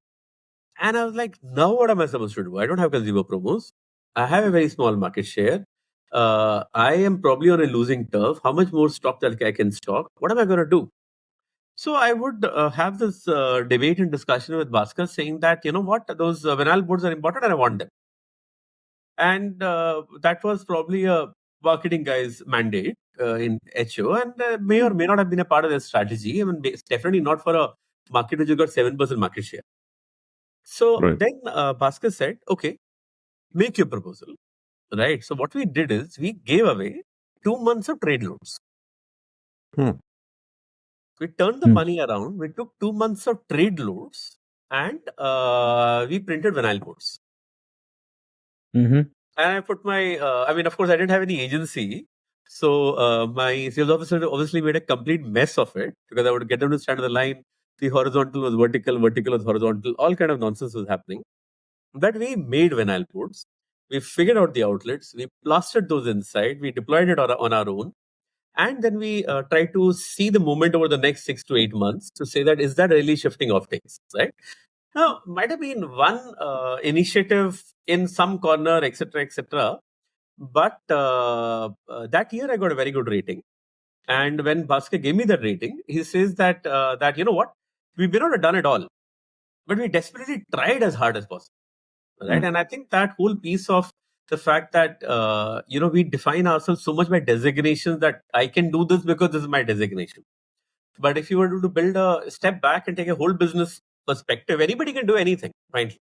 And I was like, now what am I supposed to do? I don't have consumer promos. I have a very small market share. I am probably on a losing turf. How much more stock that I can stock? What am I going to do? So I would have this debate and discussion with Bhaskar saying that, you know what, those vinyl boards are important and I want them. And that was probably a marketing guy's mandate in HO, and may or may not have been a part of their strategy. I mean, it's definitely not for a market which has got 7% market share. So Right. then Bhaskar said, okay, make your proposal. Right. So what we did is we gave away 2 months of trade loans. Hmm. We turned the Hmm. money around. We took 2 months of trade loans and we printed vinyl boards. Mhm. And I put my, of course, I didn't have any agency. So my sales officer obviously made a complete mess of it because I would get them to stand on the line. The horizontal was vertical, vertical was horizontal. All kind of nonsense was happening. But we made vinyl boards. We figured out the outlets. We plastered those inside. We deployed it on our own. And then we try to see the movement over the next 6 to 8 months to say that is that really shifting off takes, right? Now, might have been one initiative in some corner, etc., etc. But that year I got a very good rating. And when Bhaskar gave me that rating, he says that you know what, we may not have done it all, but we desperately tried as hard as possible, right? And I think that whole piece of the fact that we define ourselves so much by designations that I can do this because this is my designation. But if you were to build a step back and take a whole business perspective, anybody can do anything, frankly.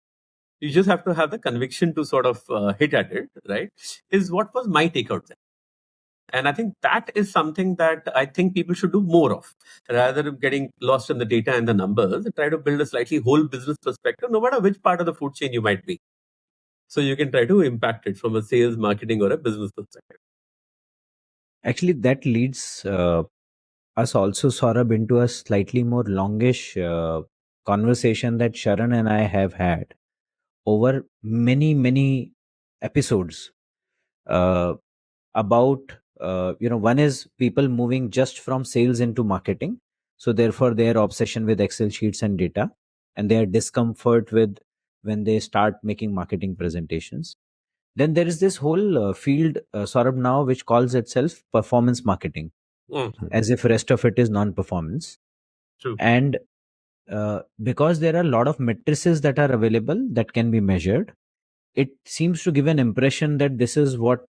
You just have to have the conviction to sort of hit at it, right? Is what was my take out there. And I think that is something that I think people should do more of, rather than getting lost in the data and the numbers. Try to build a slightly whole business perspective, no matter which part of the food chain you might be. So you can try to impact it from a sales, marketing, or a business perspective. Actually, that leads us also, Saurabh, into a slightly more longish conversation that Sharan and I have had over many episodes about one is people moving just from sales into marketing, so therefore their obsession with Excel sheets and data, and their discomfort with when they start making marketing presentations. Then there is this whole field, Saurabh, now, which calls itself performance marketing, as if rest of it is non-performance. True. And because there are a lot of matrices that are available that can be measured, it seems to give an impression that this is what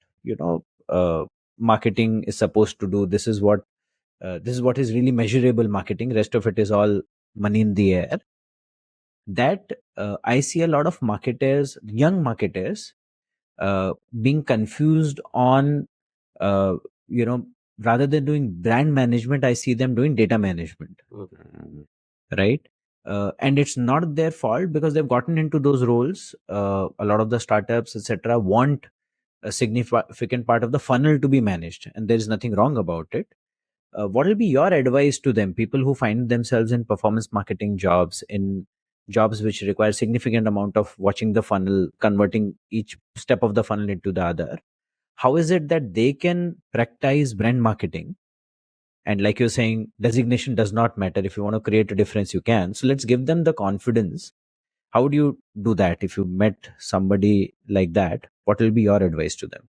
marketing is supposed to do. This is what is really measurable marketing. Rest of it is all money in the air. That I see a lot of marketers, young marketers, being confused on rather than doing brand management, I see them doing data management. Right. And it's not their fault because they've gotten into those roles. A lot of the startups, etc., want a significant part of the funnel to be managed, and there is nothing wrong about it. What will be your advice to them, people who find themselves in performance marketing jobs, in jobs which require significant amount of watching the funnel, converting each step of the funnel into the other? How is it that they can practice brand marketing? And like you're saying, designation does not matter. If you want to create a difference, you can. So let's give them the confidence. How would you do that if you met somebody like that? What will be your advice to them?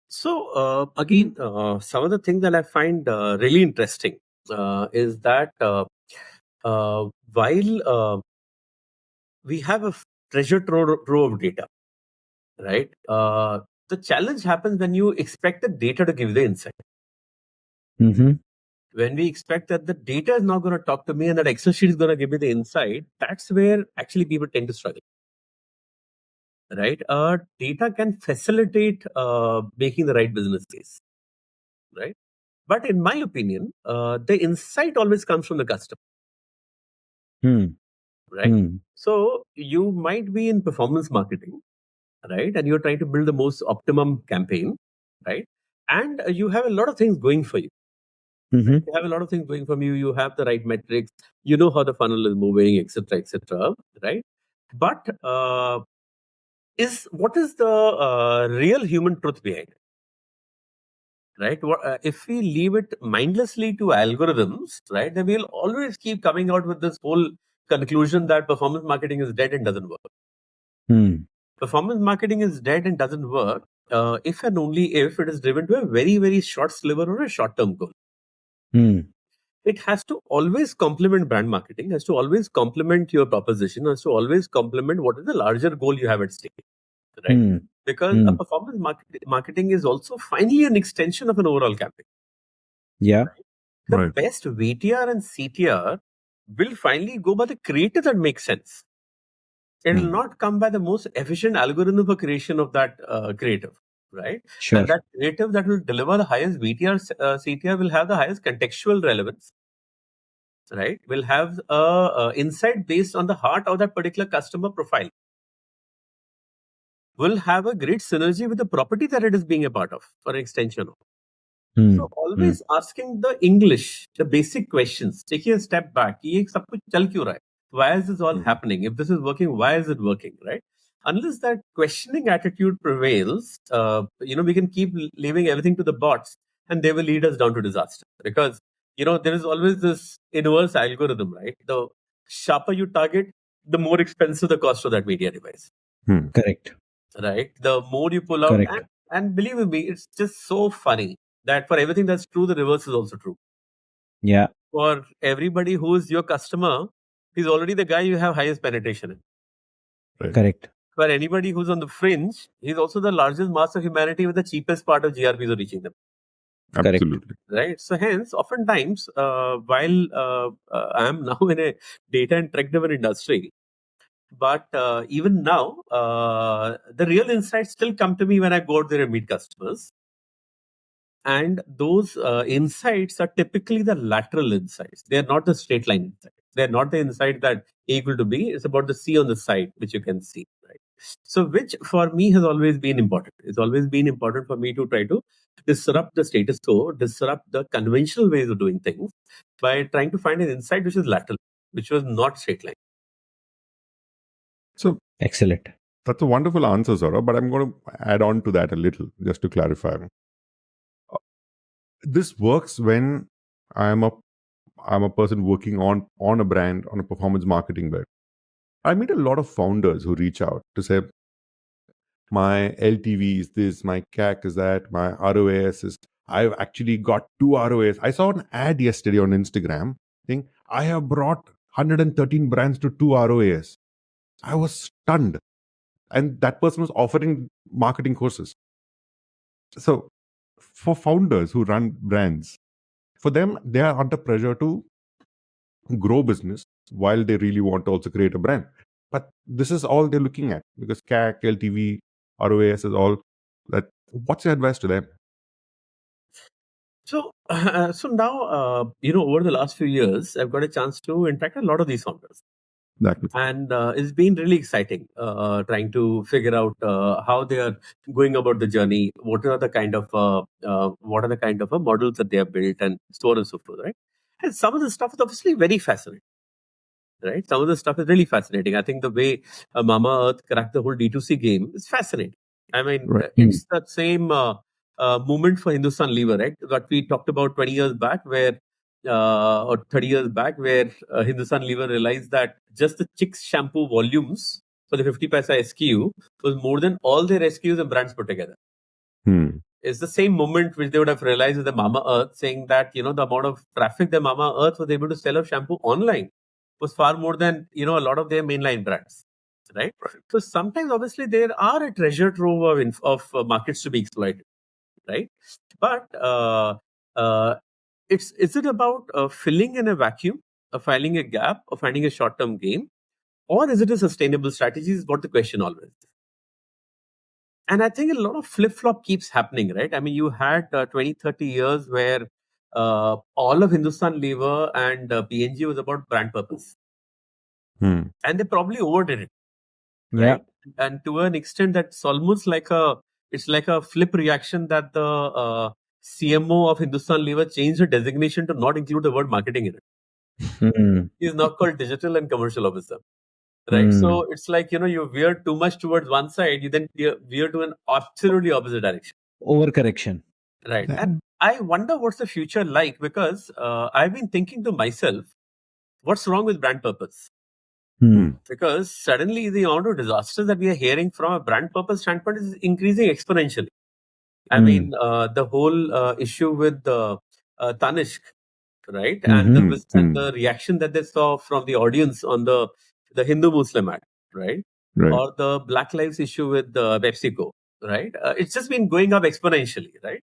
So again, some of the things that I find really interesting is that while we have a treasure trove of data, right? The challenge happens when you expect the data to give the insight. Mm-hmm. When we expect that the data is not going to talk to me and that Excel sheet is going to give me the insight, that's where actually people tend to struggle. Right? Data can facilitate making the right business case. Right? But in my opinion, the insight always comes from the customer. Right? So you might be in performance marketing, right? And you're trying to build the most optimum campaign, right? And you have a lot of things going for you. You have a lot of things going for you. You have the right metrics. You know how the funnel is moving, etc., right? But what is the real human truth behind it? Right? If we leave it mindlessly to algorithms, right, then we'll always keep coming out with this whole conclusion that performance marketing is dead and doesn't work. Performance marketing is dead and doesn't work if and only if it is driven to a very, very short sliver or a short-term goal. It has to always complement brand marketing, has to always complement your proposition, has to always complement what is the larger goal you have at stake. Right? Because a performance marketing is also finally an extension of an overall campaign. Yeah. The best VTR and CTR will finally go by the creative that makes sense. It will not come by the most efficient algorithm for creation of that creative, right? Sure. And that creative that will deliver the highest VTR, CTR will have the highest contextual relevance, right? Will have insight based on the heart of that particular customer profile. will have a great synergy with the property that it is being a part of for an extension of. So always asking the English, the basic questions, taking a step back. ये सब कुछ चल क्यों रहा है? Why is this all happening? If this is working, why is it working? Right? Unless that questioning attitude prevails, we can keep leaving everything to the bots, and they will lead us down to disaster. Because there is always this inverse algorithm, right? The sharper you target, the more expensive the cost of that media device. Correct. Right? The more you pull out, and believe me, it's just so funny that for everything that's true, the reverse is also true. Yeah. For everybody who is your customer, he's already the guy you have highest penetration in. Right. Correct. For anybody who's on the fringe, he's also the largest mass of humanity with the cheapest part of GRPs reaching them. Absolutely. Right. So hence, oftentimes, while I'm now in a data and tech-driven industry, but even now, the real insights still come to me when I go out there and meet customers. And those insights are typically the lateral insights. They are not the straight line insights. They are not the insight that A equal to B. It's about the C on the side, which you can see. Right. So, which for me has always been important. It's always been important for me to try to disrupt the status quo, disrupt the conventional ways of doing things by trying to find an insight which is lateral, which was not straight line. So Excellent. that's a wonderful answer, Saurabh, but I'm going to add on to that a little, just to clarify. This works when I'm a person working on a brand, on a performance marketing bit. I meet a lot of founders who reach out to say, my LTV is this, my CAC is that, my ROAS is, I've actually got 2 ROAS. I saw an ad yesterday on Instagram saying, I have brought 113 brands to 2 ROAS. I was stunned. And that person was offering marketing courses. So for founders who run brands, for them, they are under pressure to grow business while they really want to also create a brand. But this is all they're looking at because CAC, LTV, ROAS is all that. What's your advice to them? So, now, over the last few years, I've got a chance to interact with a lot of these founders. Exactly. And it's been really exciting trying to figure out how they are going about the journey. What are the kind of models that they have built, and so on and so forth, right? And some of the stuff is obviously very fascinating, right? Some of the stuff is really fascinating. I think the way Mama Earth cracked the whole D2C game is fascinating. I mean, Right. it's that same movement for Hindustan Lever, right? That we talked about 20 years back, where or 30 years back, where Hindustan Lever realized that just the Chicks shampoo volumes for the 50 paisa SKU was more than all their SKUs and brands put together. It's the same moment which they would have realized with the Mama Earth, saying that the amount of traffic the Mama Earth was able to sell of shampoo online was far more than a lot of their mainline brands, right? So sometimes, obviously, there are a treasure trove of markets to be exploited, right? But is it about filling in a vacuum, filling a gap, or finding a short-term gain, or is it a sustainable strategy? Is what the question always is. And I think a lot of flip-flop keeps happening, right? I mean, you had 20, 30 years where all of Hindustan Lever and PNG was about brand purpose. And they probably overdid it, right? And to an extent that's almost like a flip reaction that the CMO of Hindustan Lever changed her designation to not include the word marketing in it. He's now called digital and commercial officer. Right. So it's like, you veer too much towards one side, you then veer to an absolutely opposite direction. Overcorrection. Right. And I wonder what's the future like, because I've been thinking to myself, what's wrong with brand purpose? Because suddenly the amount of disasters that we are hearing from a brand purpose standpoint is increasing exponentially. I mean, the whole issue with Tanishq, right? And the reaction that they saw from the audience on the Hindu Muslim ad, right? Or the Black Lives issue with PepsiCo, right? It's just been going up exponentially, right?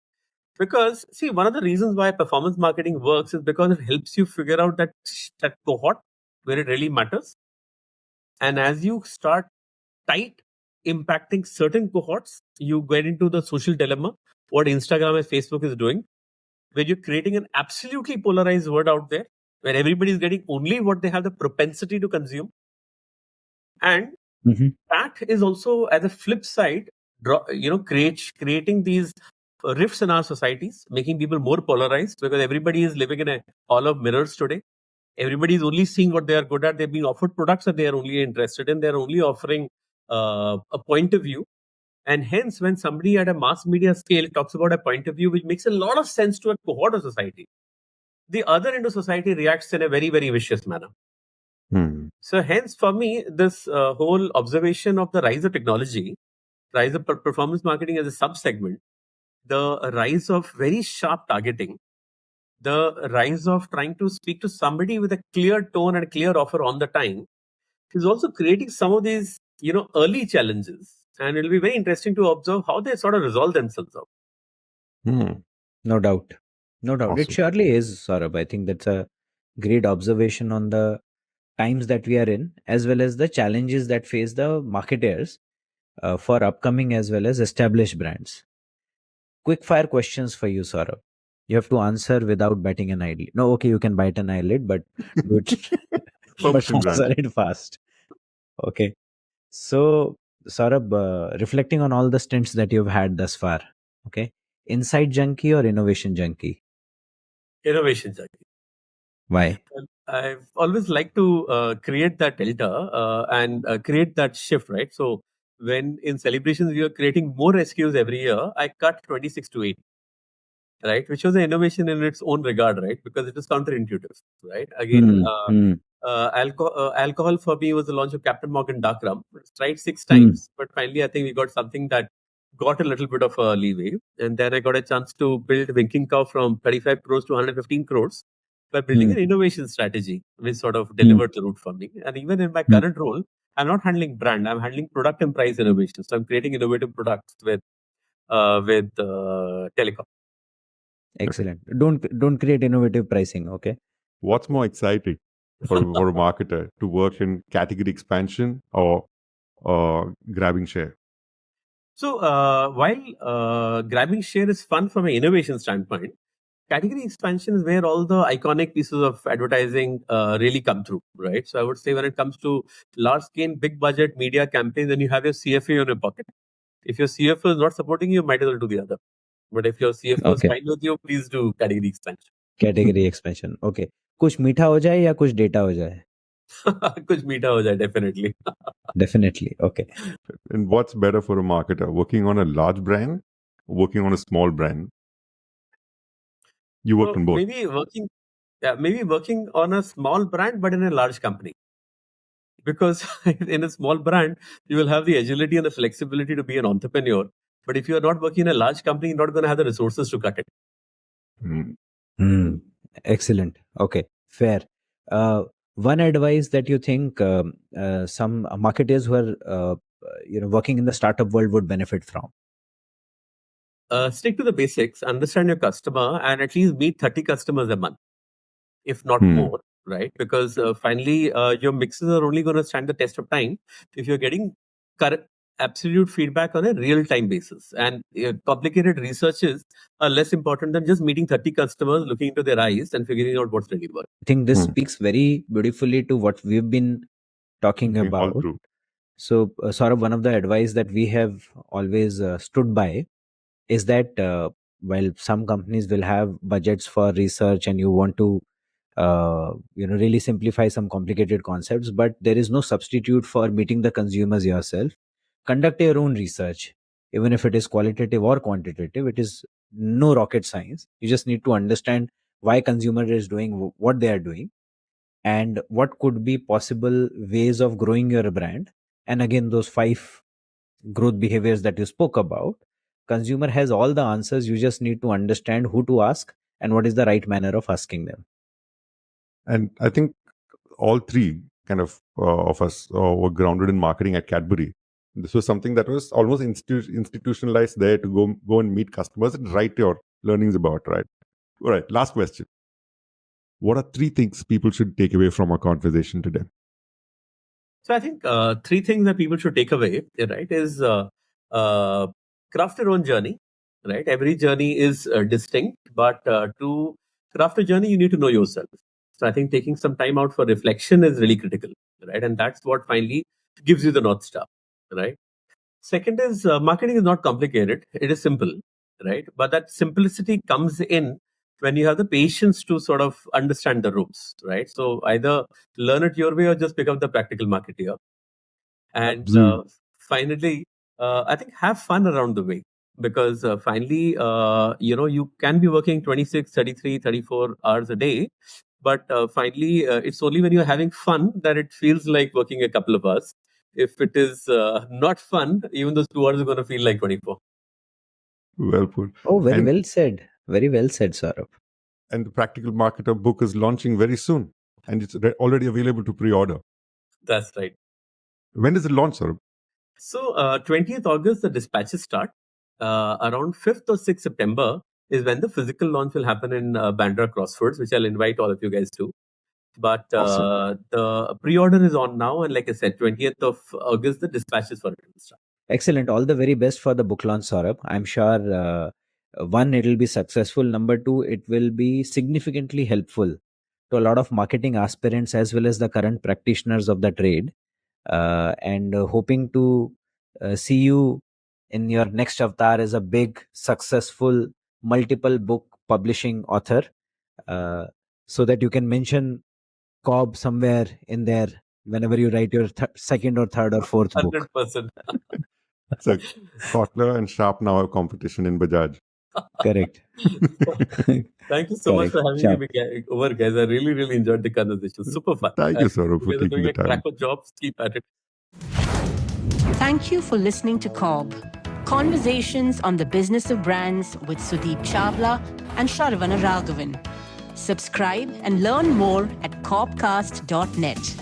Because, see, one of the reasons why performance marketing works is because it helps you figure out that cohort where it really matters. And as you start tight impacting certain cohorts, you get into the social dilemma, what Instagram and Facebook is doing, where you're creating an absolutely polarized word out there, where everybody is getting only what they have the propensity to consume. And That is also, as a flip side, creating these rifts in our societies, making people more polarized, because everybody is living in a hall of mirrors today. Everybody is only seeing what they are good at. They're being offered products that they are only interested in. They're only offering a point of view. And hence, when somebody at a mass media scale talks about a point of view which makes a lot of sense to a cohort of society, the other end of society reacts in a very, very vicious manner. So hence, for me, this whole observation of the rise of technology, rise of performance marketing as a sub-segment, the rise of very sharp targeting, the rise of trying to speak to somebody with a clear tone and a clear offer on the time, is also creating some of these, early challenges. And it'll be very interesting to observe how they sort of resolve themselves out. No doubt. No doubt. It Awesome. surely is, Saurabh. I think that's a great observation on the times that we are in, as well as the challenges that face the marketers for upcoming as well as established brands. Quick fire questions for you, Saurabh. You have to answer without batting an eyelid. No, okay, you can bite an eyelid, but do it, but Permission answer granted. it fast. Okay. So, Saurabh, reflecting on all the stints that you've had thus far, okay, insight junkie or innovation junkie? Innovation junkie. Why? I've always liked to create that delta and create that shift, right? So when in celebrations we are creating more SKUs every year, I cut 26 to 8, right? Which was an innovation in its own regard, right? Because it is counterintuitive, right? Again, alcohol for me was the launch of Captain Morgan Dark Rum. It's tried 6 times, but finally I think we got something that got a little bit of a leeway. And then I got a chance to build Winking Cow from 35 crores to 115 crores by building an innovation strategy, which sort of delivered the route for me. And even in my current role, I'm not handling brand, I'm handling product and price innovation. So I'm creating innovative products with telecom. Excellent. Don't create innovative pricing. Okay. What's more exciting for a marketer, to work in category expansion or grabbing share? So while grabbing share is fun from an innovation standpoint, category expansion is where all the iconic pieces of advertising really come through, right? So I would say when it comes to large scale, big budget media campaigns, then you have your CFA in your pocket. If your CFO is not supporting you, might as well do the other. But if your CFO is Okay. fine with you, please do category expansion. Category expansion. Okay. कुछ मीठा हो जाए या कुछ data हो जाए? कुछ मीठा हो जाए, definitely. Definitely. Okay. And what's better for a marketer, working on a large brand, or working on a small brand? You worked So on both. maybe working on a small brand, but in a large company. Because in a small brand, you will have the agility and the flexibility to be an entrepreneur. But if you are not working in a large company, you're not going to have the resources to cut it. Excellent. Okay. Fair. One advice that you think some marketers who are working in the startup world would benefit from? Stick to the basics, understand your customer, and at least meet 30 customers a month, if not more, right? Because finally, your mixes are only going to stand the test of time if you're getting absolute feedback on a real-time basis. And complicated researches are less important than just meeting 30 customers, looking into their eyes and figuring out what's really working. I think this speaks very beautifully to what we've been talking All about. true. So, sort of one of the advice that we have always stood by is that while some companies will have budgets for research and you want to really simplify some complicated concepts, but there is no substitute for meeting the consumers yourself. Conduct your own research, even if it is qualitative or quantitative. It is no rocket science. You just need to understand why consumer is doing what they are doing and what could be possible ways of growing your brand. And again, those 5 growth behaviors that you spoke about, consumer has all the answers. You just need to understand who to ask and what is the right manner of asking them. And I think all three kind of us were grounded in marketing at Cadbury. This was something that was almost institutionalized there, to go and meet customers and write your learnings about, right? All right, last question. What are 3 things people should take away from our conversation today? So I think 3 things that people should take away, right, is craft your own journey, right? Every journey is distinct, but to craft a journey, you need to know yourself. So I think taking some time out for reflection is really critical, right? And that's what finally gives you the North Star, right? Second is marketing is not complicated. It is simple, right? But that simplicity comes in when you have the patience to sort of understand the ropes, right? So either learn it your way or just become the practical marketer. And finally, I think have fun around the way, because finally, you can be working 26, 33, 34 hours a day. But finally, it's only when you're having fun that it feels like working a couple of hours. If it is not fun, even those 2 hours are going to feel like 24. Well put. Oh, very And well said. Very well said, Saurabh. and the Practical Marketer book is launching very soon, and it's already available to pre-order. That's right. When does it launch, sir? So 20th August, the dispatches start. Around 5th or 6th September is when the physical launch will happen in Bandra Crossroads, which I'll invite all of you guys to. But Awesome. the pre-order is on now, and like I said, 20th of August, the dispatches for it will start. Excellent. All the very best for the book launch, Saurabh. I'm sure one, it will be successful. Number two, it will be significantly helpful to a lot of marketing aspirants as well as the current practitioners of the trade. And hoping to see you in your next avatar as a big, successful, multiple book publishing author, so that you can mention CoBB somewhere in there whenever you write your second or third or fourth book. 100%. So Kotler and Sharp now have competition in Bajaj. Correct. Thank you so much Correct. for having Sharp. me over, guys. I really, really enjoyed the conversation. Super fun. Thank you, Saurabh, You for guys are taking doing the a time. cracker job. Keep at it. Thank you for listening to CoBB, Conversations on the Business of Brands with Sudeep Chawla and Sharan and Sudeep. Subscribe and learn more at cobcast.net.